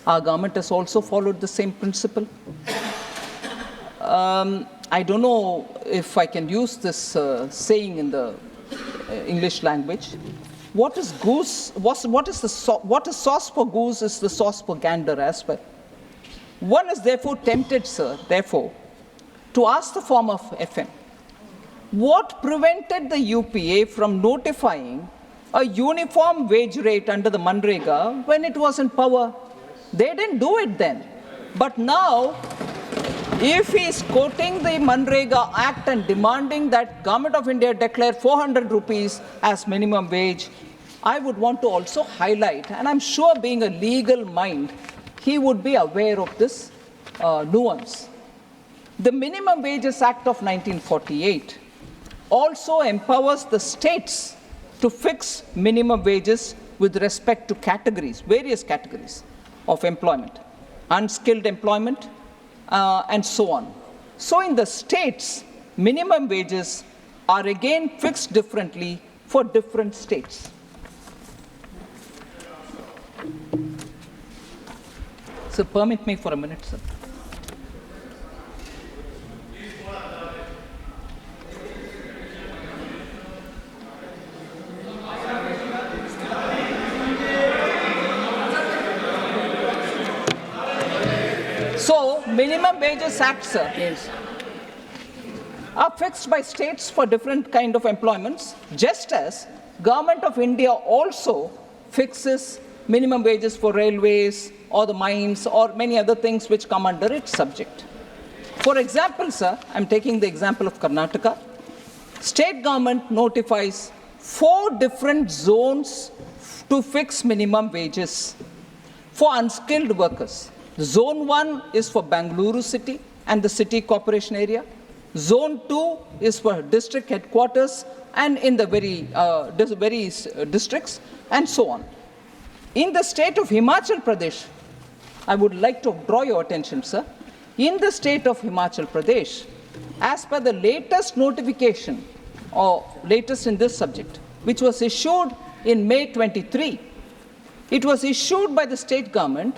Our government has also followed the same principle. I don't know if I can use this saying in the English language. What is sauce for goose is the sauce for gander as well. One is therefore tempted, sir, to ask the former FM, what prevented the UPA from notifying a uniform wage rate under the Manrega when it was in power? They didn't do it then. But now, if he is quoting the Manrega Act and demanding that Government of India declare 400 rupees as minimum wage, I would want to also highlight, and I'm sure being a legal mind, he would be aware of this nuance. The Minimum Wages Act of 1948 also empowers the states to fix minimum wages with respect to categories, various categories of employment, unskilled employment, and so on. So in the states, minimum wages are again fixed differently for different states. So permit me for a minute, sir. So, Minimum Wages Act, sir, are fixed by states for different kind of employments, just as Government of India also fixes minimum wages for railways or the mines or many other things which come under its subject. For example, sir, I'm taking the example of Karnataka. State government notifies 4 different zones to fix minimum wages for unskilled workers. Zone 1 is for Bangalore city and the city corporation area. Zone 2 is for district headquarters and in the various districts, and so on. In the state of Himachal Pradesh, I would like to draw your attention, sir. In the state of Himachal Pradesh, as per the latest notification, or latest in this subject, which was issued in May 23, it was issued by the state government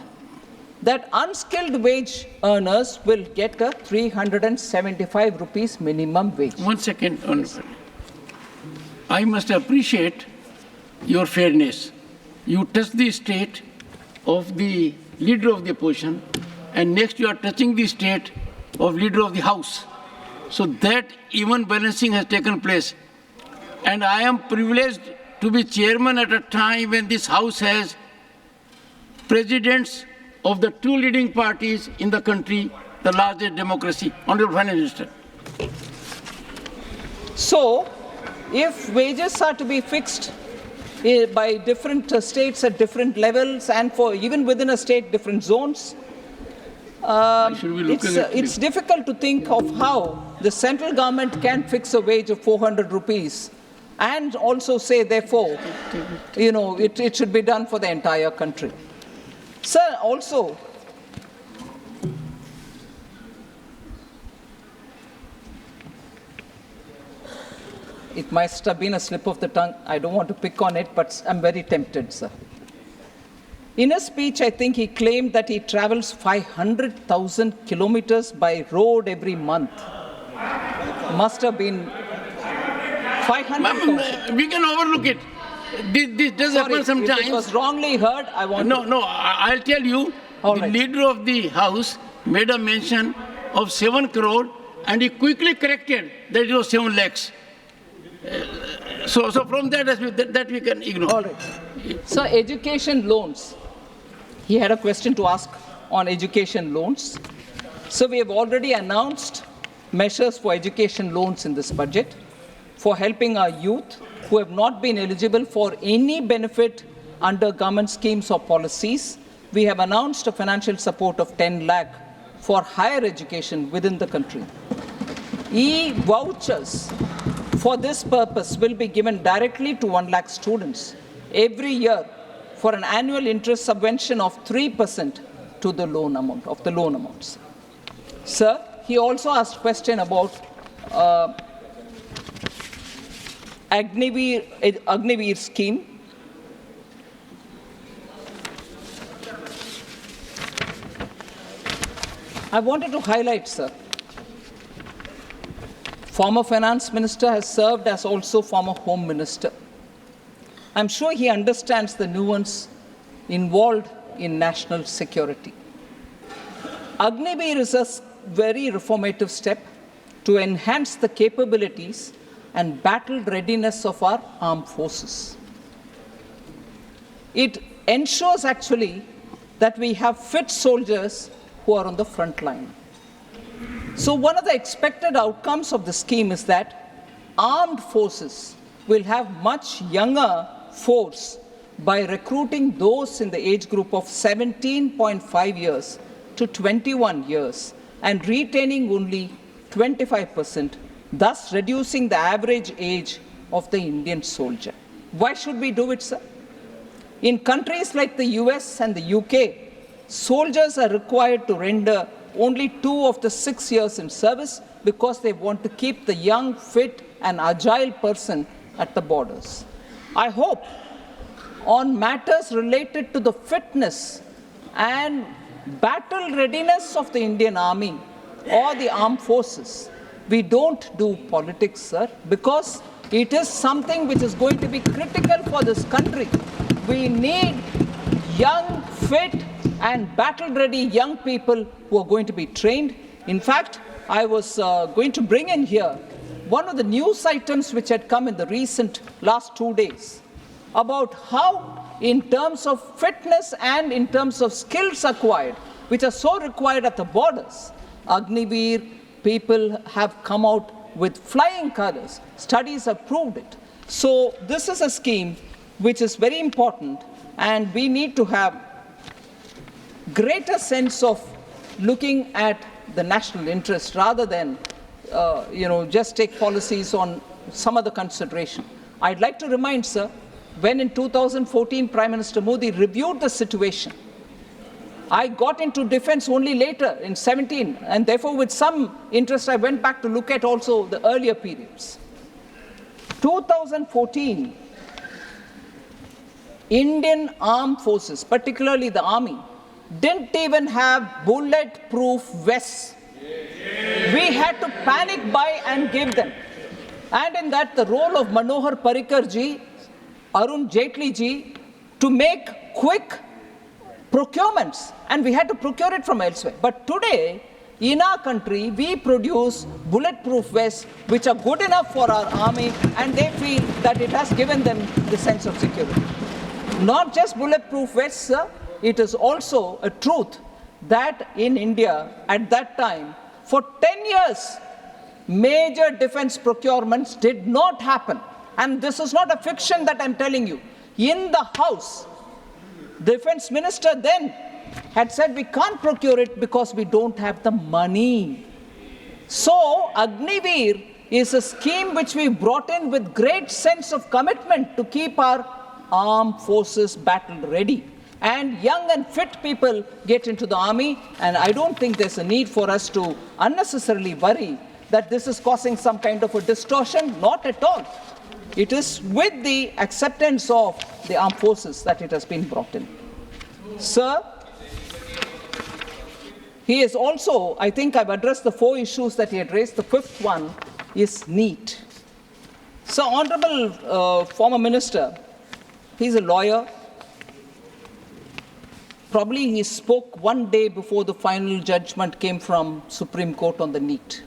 that unskilled wage earners will get a 375 rupees minimum wage. 1 second. Yes. I must appreciate your fairness. You touch the state of the leader of the opposition, and next you are touching the state of leader of the house. So that even balancing has taken place. And I am privileged to be chairman at a time when this house has presidents of the 2 leading parties in the country, the largest democracy. Honorable Finance Minister. So, if wages are to be fixed by different states at different levels, and for even within a state, different zones, should be looking at it's difficult to think of how the central government can fix a wage of 400 rupees and also say, therefore, it should be done for the entire country. Sir, also, it must have been a slip of the tongue. I don't want to pick on it, but I'm very tempted, sir. In a speech, I think he claimed that he travels 500,000 kilometers by road every month. Must have been 500,000. We can overlook it. This does happen sometimes. If it was wrongly heard, I want to... No, I'll tell you, the leader of the House made a mention of 7 crore and he quickly corrected that it was 7 lakhs. So from that we can ignore. All right. So education loans. He had a question to ask on education loans. So we have already announced measures for education loans in this budget for helping our youth who have not been eligible for any benefit under government schemes or policies. We have announced a financial support of 10 lakh for higher education within the country. E-vouchers for this purpose will be given directly to 1 lakh students every year for an annual interest subvention of 3% to the loan amount of the loan amounts. Sir, he also asked a question about Agnivir scheme. I wanted to highlight, sir, former finance minister has served as also former home minister. I'm sure he understands the nuance involved in national security. Agnivir is a very reformative step to enhance the capabilities and battle readiness of our armed forces. It ensures actually that we have fit soldiers who are on the front line. So one of the expected outcomes of the scheme is that armed forces will have much younger force by recruiting those in the age group of 17.5 years to 21 years and retaining only 25%, thus reducing the average age of the Indian soldier. Why should we do it, sir? In countries like the US and the UK, soldiers are required to render only 2 of the 6 years in service because they want to keep the young, fit, and agile person at the borders. I hope on matters related to the fitness and battle readiness of the Indian Army or the armed forces, we don't do politics, sir, because it is something which is going to be critical for this country. We need young, fit, and battle-ready young people who are going to be trained. In fact, I was going to bring in here one of the news items which had come in the recent last 2 days about how, in terms of fitness and in terms of skills acquired, which are so required at the borders, Agnivir people have come out with flying colors. Studies have proved it. So this is a scheme which is very important, and we need to have greater sense of looking at the national interest rather than just take policies on some other consideration. I'd like to remind, sir, when in 2014 Prime Minister Modi reviewed the situation, I got into defense only later in 17, and therefore with some interest I went back to look at also the earlier periods. 2014, Indian armed forces, particularly the army, didn't even have bulletproof vests. We had to panic buy and give them. And in that, the role of Manohar Parrikar ji, Arun Jaitley ji, to make quick procurements, and we had to procure it from elsewhere. But today, in our country, we produce bulletproof vests which are good enough for our army, and they feel that it has given them the sense of security. Not just bulletproof vests, sir, it is also a truth that in India, at that time, for 10 years, major defense procurements did not happen. And this is not a fiction that I'm telling you. In the House, Defense Minister then had said we can't procure it because we don't have the money. So Agniveer is a scheme which we brought in with great sense of commitment to keep our armed forces battle ready. And young and fit people get into the army, and I don't think there's a need for us to unnecessarily worry that this is causing some kind of a distortion. Not at all. It is with the acceptance of the armed forces that it has been brought in. Sir, he is also, I think I've addressed the 4 issues that he had raised. The 5th one is NEET. So, Honorable former Minister, he's a lawyer. Probably he spoke one day before the final judgment came from Supreme Court on the NEET.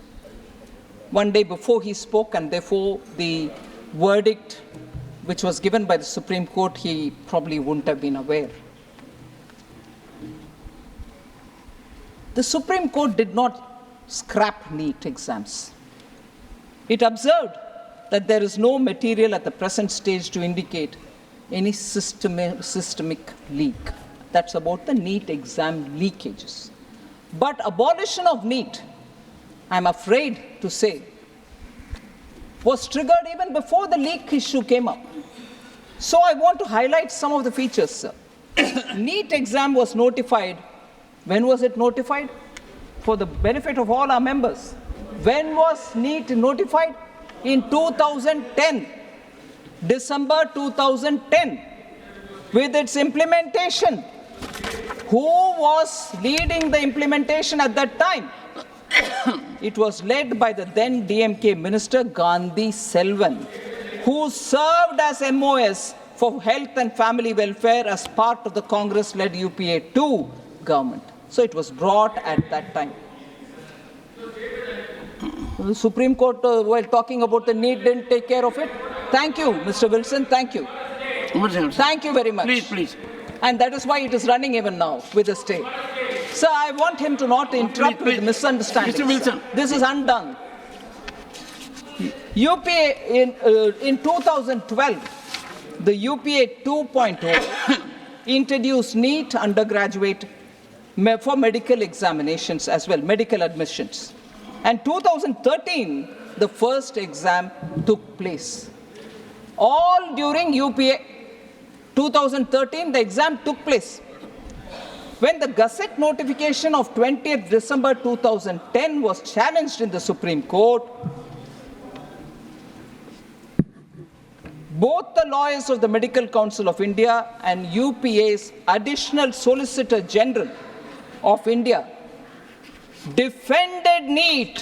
One day before he spoke, and therefore the verdict which was given by the Supreme Court, he probably wouldn't have been aware. The Supreme Court did not scrap NEET exams. It observed that there is no material at the present stage to indicate any systemic leak. That's about the NEET exam leakages. But abolition of NEET, I'm afraid to say, was triggered even before the leak issue came up. So I want to highlight some of the features, sir. NEET exam was notified. When was it notified? For the benefit of all our members. When was NEET notified? In 2010, December 2010, with its implementation. Who was leading the implementation at that time? It was led by the then DMK Minister Gandhi Selvan, who served as MOS for Health and Family Welfare as part of the Congress-led UPA 2 government. So it was brought at that time. The Supreme Court, while talking about the NEET, didn't take care of it. Thank you, Mr. Wilson. Thank you. Thank you very much. Please. And that is why it is running even now with the stay. Sir, I want him to not interrupt with misunderstandings. Mr. Wilson. This is undone. UPA in 2012, the UPA 2.0 introduced NEET undergraduate for medical examinations as well, medical admissions. And 2013, the first exam took place. All during UPA 2013, the exam took place. When the Gazette notification of 20th December 2010 was challenged in the Supreme Court, both the lawyers of the Medical Council of India and UPA's Additional Solicitor General of India defended NEET.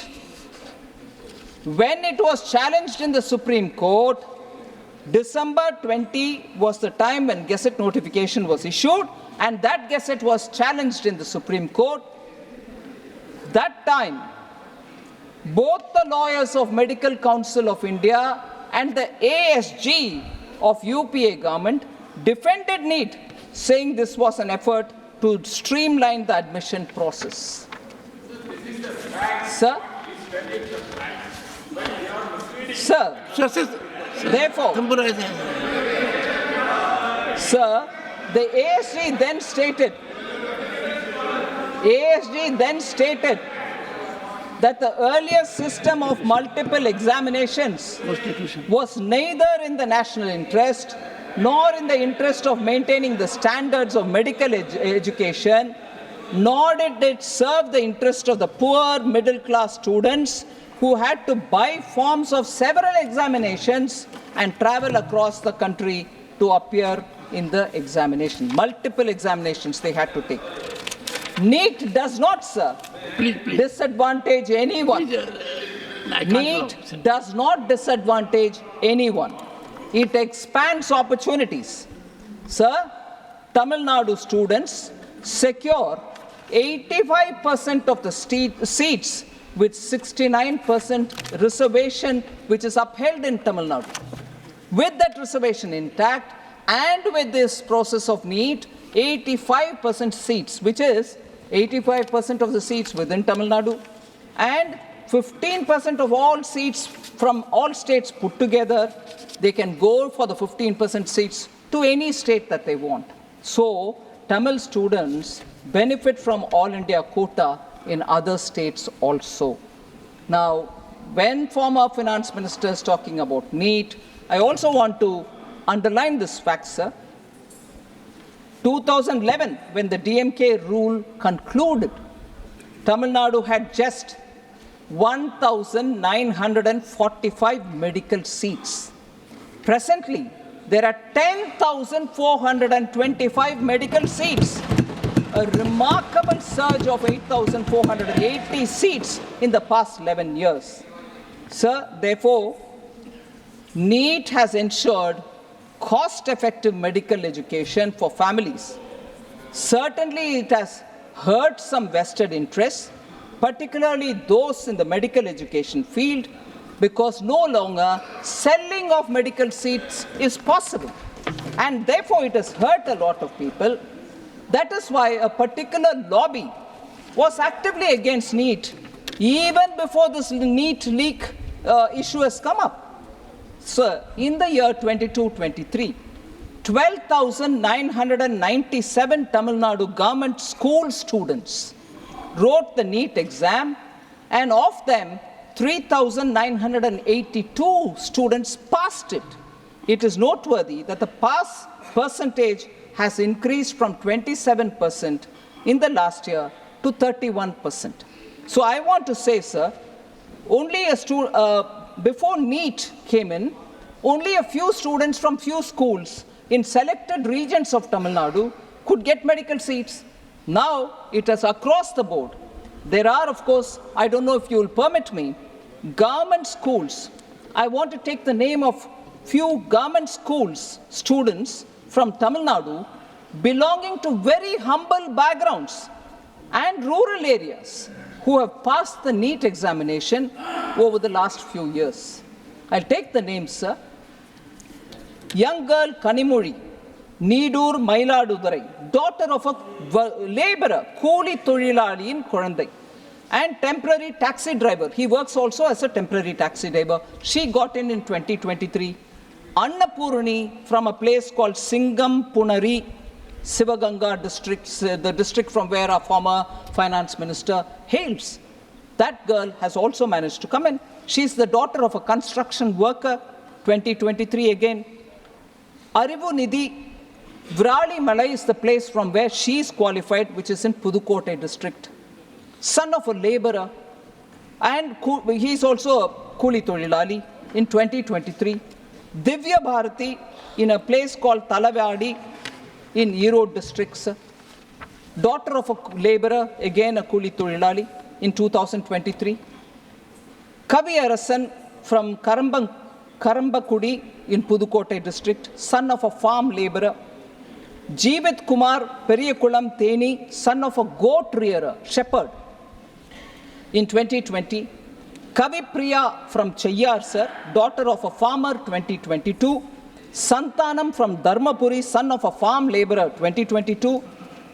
When it was challenged in the Supreme Court, December 20 was the time when Gazette notification was issued, and that Gazette was challenged in the Supreme Court. That time, both the lawyers of Medical Council of India and the ASG of UPA government defended NEET, saying this was an effort to streamline the admission process. Sir? Therefore, sir, the ASG then stated that the earlier system of multiple examinations was neither in the national interest nor in the interest of maintaining the standards of medical education, nor did it serve the interest of the poor middle-class students who had to buy forms of several examinations and travel across the country to appear in the examination. Multiple examinations they had to take. NEET does not, sir, disadvantage anyone. NEET does not disadvantage anyone. It expands opportunities. Sir, Tamil Nadu students secure 85% of the seats with 69% reservation, which is upheld in Tamil Nadu. With that reservation intact, and with this process of NEET, 85% seats, which is 85% of the seats within Tamil Nadu, and 15% of all seats from all states put together, they can go for the 15% seats to any state that they want. So, Tamil students benefit from All India quota in other states also. Now, when former finance minister is talking about NEET, I also want to underline this fact, sir. 2011, when the DMK rule concluded, Tamil Nadu had just 1,945 medical seats. Presently, there are 10,425 medical seats, a remarkable surge of 8,480 seats in the past 11 years. Sir, therefore, NEET has ensured cost-effective medical education for families. Certainly, it has hurt some vested interests, particularly those in the medical education field, because no longer selling of medical seats is possible. And therefore, it has hurt a lot of people. That is why a particular lobby was actively against NEET even before this NEET leak issue has come up. Sir, in the year 22-23, 12,997 Tamil Nadu government school students wrote the NEET exam, and of them, 3,982 students passed it. It is noteworthy that the pass percentage has increased from 27% in the last year to 31%. So I want to say, sir, before NEET came in, only a few students from few schools in selected regions of Tamil Nadu could get medical seats. Now it is across the board. There are, of course, I don't know if you will permit me, government schools. I want to take the name of few government schools students from Tamil Nadu belonging to very humble backgrounds and rural areas who have passed the NEET examination over the last few years. I'll take the names, sir. Young girl Kanimuri, Needur Mailadurai, daughter of a laborer, Kooli Thorilali in Korandai, and temporary taxi driver. He works also as a temporary taxi driver. She got in 2023. Annapurani from a place called Singam Punari, Sivaganga district, the district from where our former finance minister hails. That girl has also managed to come in. She's the daughter of a construction worker, 2023 again. Arivu Nidhi, Vrali Malai is the place from where she is qualified, which is in Pudukkottai district. Son of a laborer, and he is also a Kooli Thorilali in 2023. Divya Bharati in a place called Talavadi in Erode districts. Daughter of a laborer, again a Kooli Thorilali in 2023. Kavi Arasan from Karambakudi in Pudukkottai district, son of a farm laborer. Jeevit Kumar Periyakulam Theni, son of a goat rearer, shepherd, in 2020. Kavi Priya from Chayyar, sir, daughter of a farmer, 2022. Santanam from Dharmapuri, son of a farm laborer, 2022.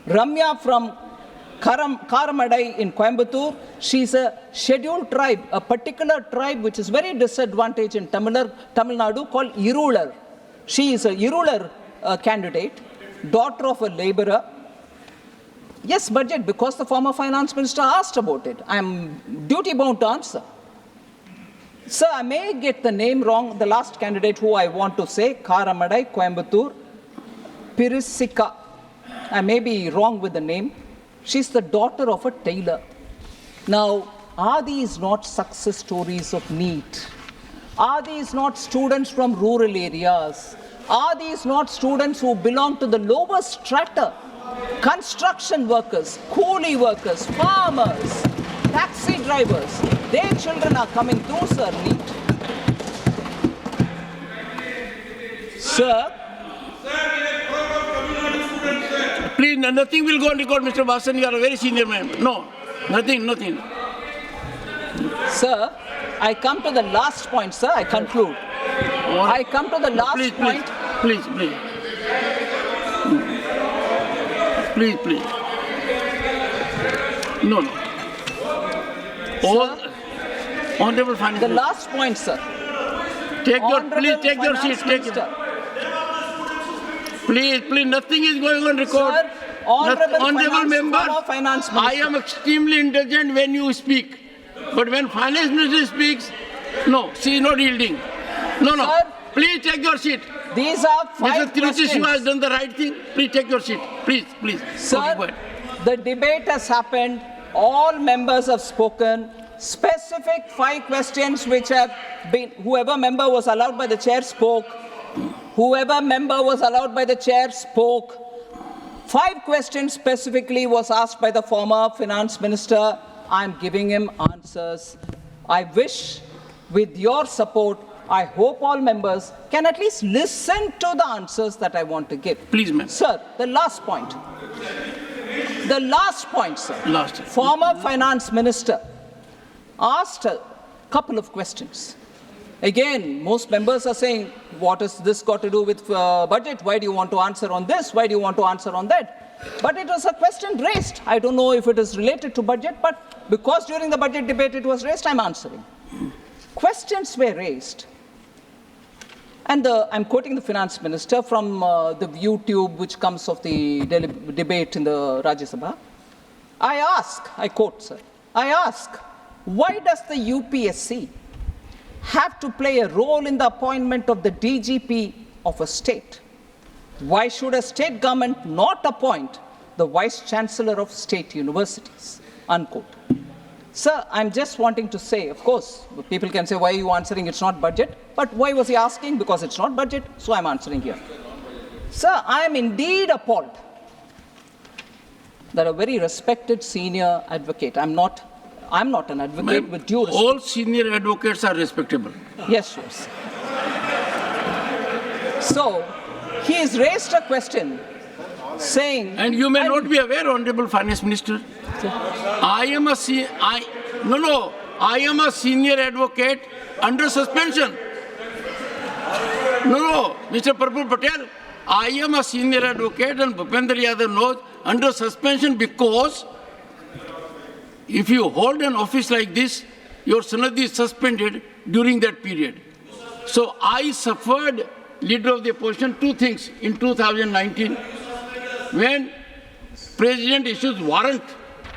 Ramya from Karamadai in Coimbatore. She's a scheduled tribe, a particular tribe which is very disadvantaged in Tamil Nadu called Irular. She is a Irular candidate, daughter of a laborer. Yes, budget, because the former finance minister asked about it. I am duty bound to answer. Sir, I may get the name wrong. The last candidate who I want to say, Karamadai, Coimbatore, Pirisika. I may be wrong with the name. She's the daughter of a tailor. Now, are these not success stories of NEET? Are these not students from rural areas? Are these not students who belong to the lower strata? Construction workers, coolie workers, farmers, taxi drivers, their children are coming through, sir, NEET. Sir, Please, nothing will go on record, Mr. Vasan. You are a very senior man. No, nothing. Sir, I come to the last point, sir. I conclude. I come to the last point. Please. No. All honorable finance. The last point, sir. Take your seat. Please, nothing is going on record. Sir, Honorable members, former finance minister. I am extremely intelligent when you speak. But when finance minister speaks, no, she is not yielding. No. Sir, please take your seat. These are Mr. 5 questions. Tiruseshu has done the right thing. Please take your seat. Please. Sir, Okay, go ahead. the debate has happened. All members have spoken. Specific 5 questions which have been, whoever member was allowed by the chair spoke. Whoever member was allowed by the chair spoke. 5 questions specifically was asked by the former finance minister. I'm giving him answers. I wish, with your support, I hope all members can at least listen to the answers that I want to give. Please, ma'am. Sir, the last point. The last point, sir. Last. Former finance minister asked a couple of questions. Again, most members are saying, what has this got to do with budget? Why do you want to answer on this? Why do you want to answer on that? But it was a question raised. I don't know if it is related to budget, but because during the budget debate it was raised, I'm answering. Questions were raised. And I'm quoting the finance minister from the YouTube which comes of the debate in the Rajyasabha. I quote, sir, I ask, why does the UPSC have to play a role in the appointment of the DGP of a state? Why should a state government not appoint the vice chancellor of state universities? Unquote. Sir, I'm just wanting to say, of course, people can say, why are you answering? It's not budget. But why was he asking? Because it's not budget, so I'm answering here. Sir, I am indeed appalled that a very respected senior advocate, I'm not an advocate with due respect. All senior advocates are respectable. Yes. So, he has raised a question saying... And you may not be aware, Honorable Finance Minister, I am a senior advocate under suspension. Mr. Prabhu Patel, I am a senior advocate and Bhupendra Yadav knows under suspension because if you hold an office like this, your sanadhi is suspended during that period. So I suffered, leader of the opposition, 2 things in 2019 when President issues warrant.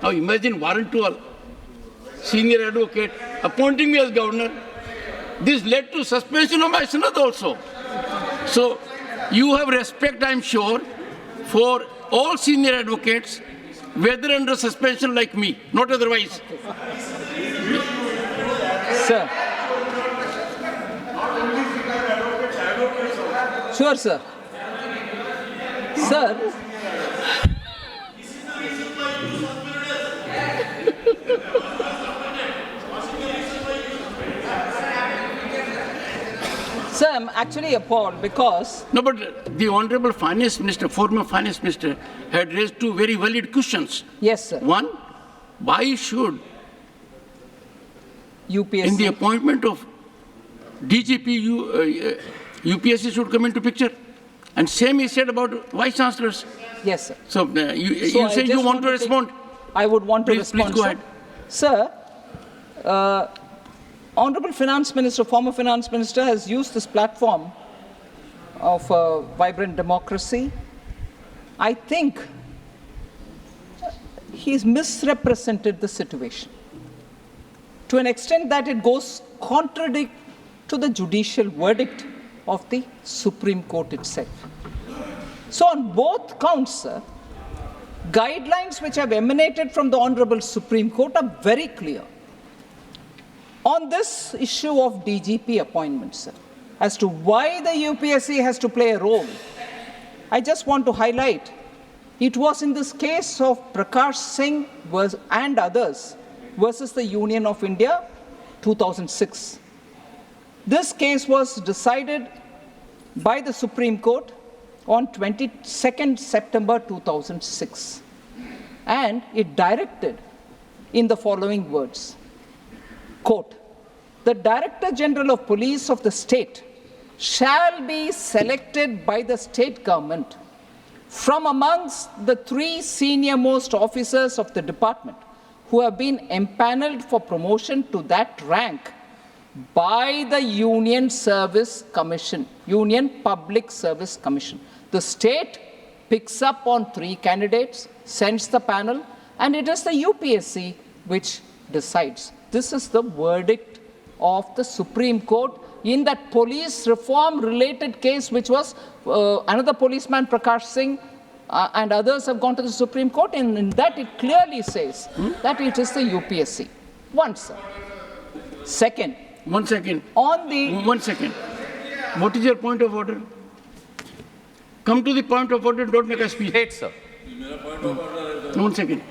Now imagine warrant to a senior advocate appointing me as governor. This led to suspension of my sanadh also. So you have respect, I'm sure, for all senior advocates, whether under suspension like me, not otherwise. Sir. Sure, sir. Sir. Sir, I'm actually appalled because... No, but the Honorable Finance Minister, former Finance Minister, had raised 2 very valid questions. Yes, sir. One, why should UPSC... in the appointment of DGP, UPSC should come into picture? And same he said about Vice Chancellors. Yes, sir. So you say you want to respond? I would want to Please respond, go ahead. Sir, Honorable Finance Minister, former Finance Minister, has used this platform of vibrant democracy. I think he's misrepresented the situation to an extent that it goes contrary to the judicial verdict of the Supreme Court itself. So on both counts, sir, guidelines which have emanated from the Honorable Supreme Court are very clear. On this issue of DGP appointments, sir, as to why the UPSC has to play a role, I just want to highlight, it was in this case of Prakash Singh and others versus the Union of India, 2006. This case was decided by the Supreme Court on 22nd September 2006. And it directed in the following words, quote, the Director General of Police of the state shall be selected by the state government from amongst the 3 senior-most officers of the department who have been empaneled for promotion to that rank by the Union Public Service Commission. The state picks up on 3 candidates, sends the panel, and it is the UPSC which decides. This is the verdict of the Supreme Court in that police reform related case, which was another policeman, Prakash Singh, and others have gone to the Supreme Court, and in that it clearly says that it is the UPSC. One, sir. Second. 1 second. On the... 1 second. What is your point of order? Come to the point of order, don't make a speech. Wait, sir. 1 second.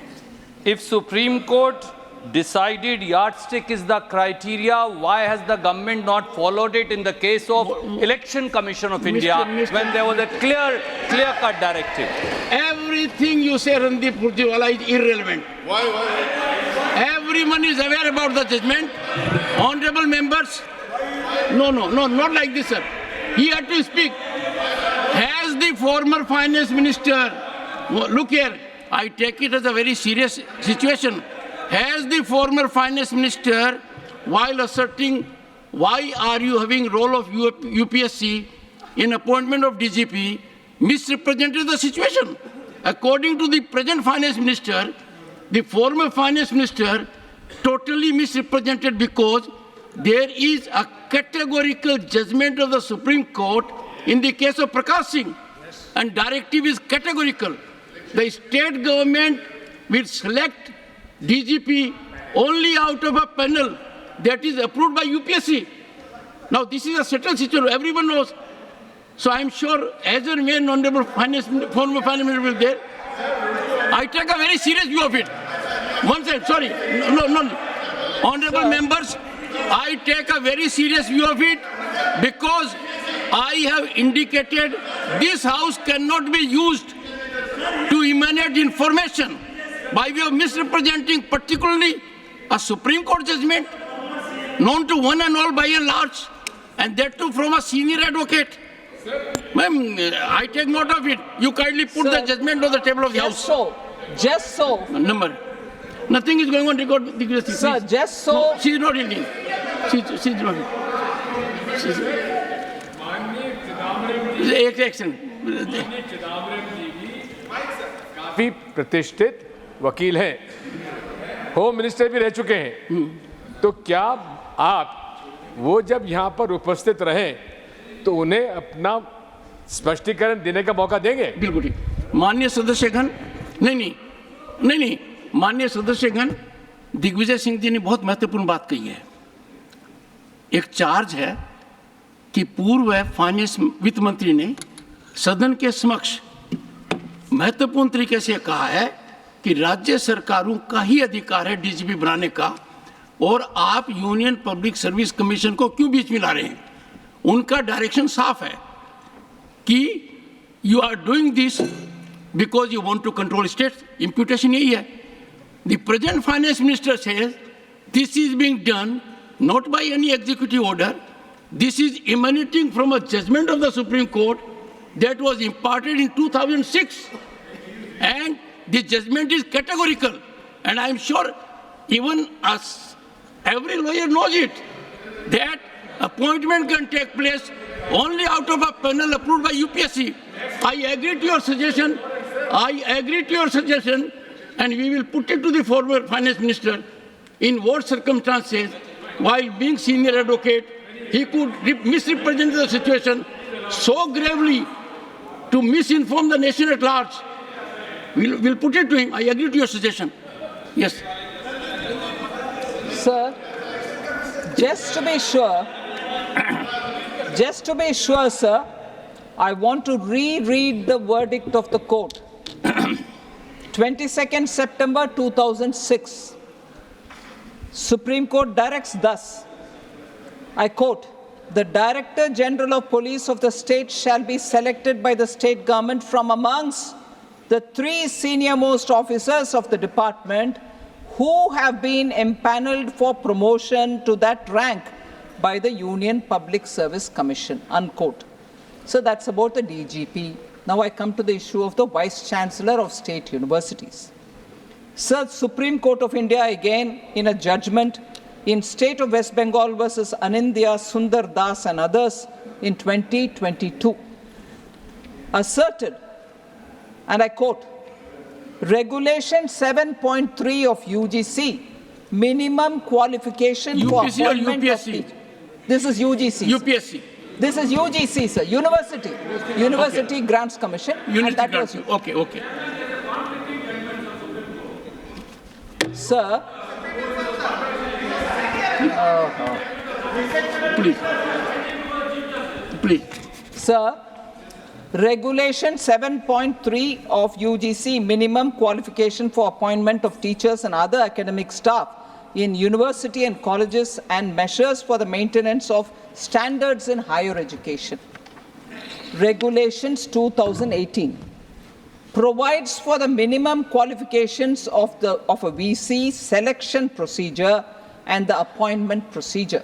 If Supreme Court decided yardstick is the criteria, why has the government not followed it in the case of Election Commission of India when there was a clear-cut directive? Everything you say, Randeep Purjiwala, is irrelevant. Why? Everyone is aware about the judgment. Honorable members, no, not like this, sir. He had to speak. Has the former finance minister, look here, I take it as a very serious situation. Has the former finance minister, while asserting why are you having role of UPSC in appointment of DGP, misrepresented the situation? According to the present finance minister, the former finance minister totally misrepresented because there is a categorical judgment of the Supreme Court in the case of Prakash Singh, and directive is categorical. The state government will select DGP only out of a panel that is approved by UPSC. Now, this is a settled situation. Everyone knows. So I'm sure as and when Honorable former Finance Minister will be there, I take a very serious view of it. One second, sorry. No. Honorable members, I take a very serious view of it because I have indicated this House cannot be used to emanate information by way of misrepresenting particularly a Supreme Court judgment known to one and all by and large, and that too from a senior advocate. Ma'am, I take note of it. You kindly put the judgment on the table of the House. Just so. Number. Nothing is going on record. Sir, just so. No, she is not Indian. She is not. Excellent. काफी प्रतिष्ठित वकील हैं, home minister भी रह चुके हैं, तो क्या आप वो जब यहाँ पर उपस्थित रहे तो उन्हें अपना स्पष्टीकरण देने का मौका देंगे? बिल्कुल ठीक। माननीय सदस्यगण, नहीं, माननीय सदस्यगण, दिग्विजय सिंह जी ने बहुत महत्वपूर्ण बात कही है। एक चार्ज है कि पूर्व फाइनेंस वित्त मंत्री ने सदन के समक्ष महत्वपूर्ण तरीके से कहा है कि राज्य सरकारों का ही अधिकार है डीजीपी बनाने का, और आप यूनियन पब्लिक सर्विस कमीशन को क्यों बीच में ला रहे हैं? उनका डायरेक्शन साफ है कि you are doing this because you want to control states. Imputation यही है। The present finance minister says this is being done not by any executive order, this is emanating from a judgment of the Supreme Court that was imparted in 2006, and the judgment is categorical, and I am sure even us, every lawyer knows it, that appointment can take place only out of a panel approved by UPSC. I agree to your suggestion, and we will put it to the former finance minister in what circumstances, while being senior advocate, he could misrepresent the situation so gravely to misinform the nation at large. We'll put it to him. I agree to your suggestion. Yes. Sir, just to be sure, sir, I want to reread the verdict of the court. 22nd September 2006. Supreme Court directs thus, I quote, "The Director General of Police of the state shall be selected by the state government from amongst the 3 senior-most officers of the department who have been empaneled for promotion to that rank by the Union Public Service Commission," unquote. So that's about the DGP. Now I come to the issue of the Vice Chancellor of state universities. Sir, Supreme Court of India again in a judgment in State of West Bengal versus Anindya, Sundar Das and others in 2022 asserted and I quote, Regulation 7.3 of UGC, minimum qualification for UPC or appointment of UPSC? teacher. This is UGC. sir. UPSC. This is UGC, sir. University Grants Commission. and Unity that grants. was- Okay, okay. Sir, Please. Please. Sir, Regulation 7.3 of UGC, minimum qualification for appointment of teachers and other academic staff in university and colleges and measures for the maintenance of standards in higher education. Regulations 2018 provides for the minimum qualifications of a VC selection procedure and the appointment procedure.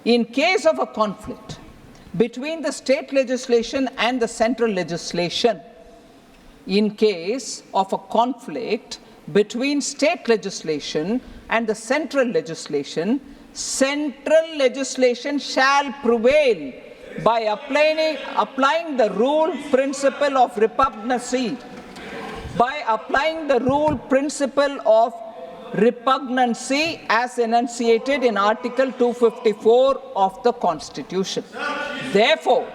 In case of a conflict between the state legislation and the central legislation, in case of a conflict between state legislation and the central legislation shall prevail by applying the rule principle of repugnancy. By applying the rule principle of repugnancy as enunciated in Article 254 of the Constitution. Therefore,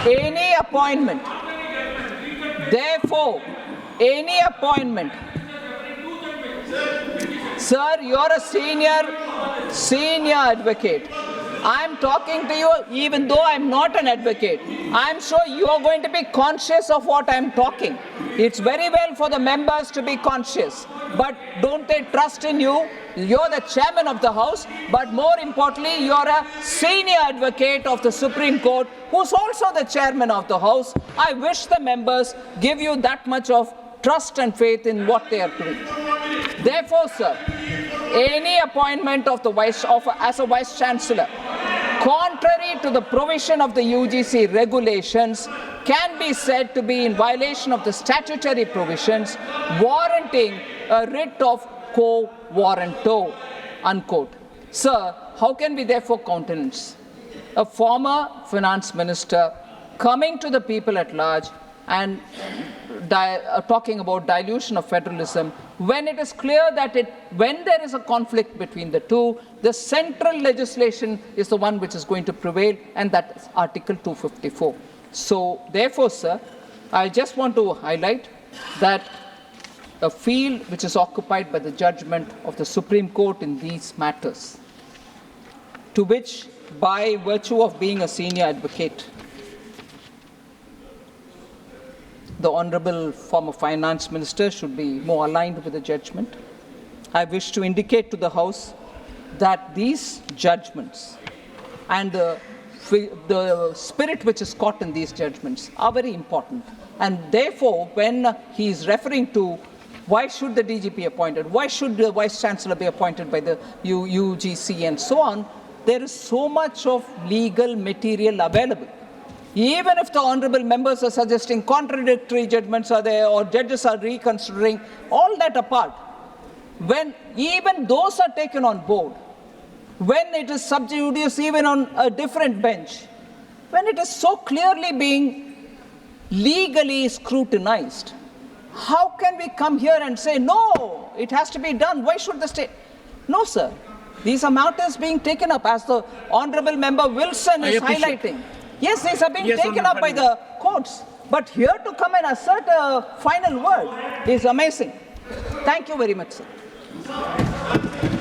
any appointment, sir, you're a senior advocate. I'm talking to you even though I'm not an advocate. I'm sure you're going to be conscious of what I'm talking. It's very well for the members to be conscious, but don't they trust in you? You're the chairman of the House, but more importantly, you're a senior advocate of the Supreme Court, who's also the chairman of the House. I wish the members give you that much of trust and faith in what they are doing. Therefore, sir, any appointment of as a Vice Chancellor, contrary to the provision of the UGC regulations, can be said to be in violation of the statutory provisions, warranting a writ of quo warranto, unquote. Sir, how can we therefore countenance a former finance minister coming to the people at large and talking about dilution of federalism, when it is clear that when there is a conflict between the two, the central legislation is the one which is going to prevail, and that is Article 254. So, therefore, sir, I just want to highlight that a field which is occupied by the judgment of the Supreme Court in these matters, to which, by virtue of being a senior advocate, the Honourable former Finance Minister should be more aligned with the judgment. I wish to indicate to the House that these judgments and the spirit which is caught in these judgments are very important. And therefore, when he is referring to why should the DG be appointed, why should the Vice Chancellor be appointed by the UGC and so on, there is so much of legal material available. Even if the honourable members are suggesting contradictory judgments are there or judges are reconsidering, all that apart, when even those are taken on board, when it is sub judice even on a different bench, when it is so clearly being legally scrutinized, how can we come here and say, no, it has to be done, why should the state? No, sir. These are matters being taken up, as the Honourable Member Wilson is highlighting. Yes, these are being taken up by the courts. But here to come and assert a final word is amazing. Thank you very much, sir.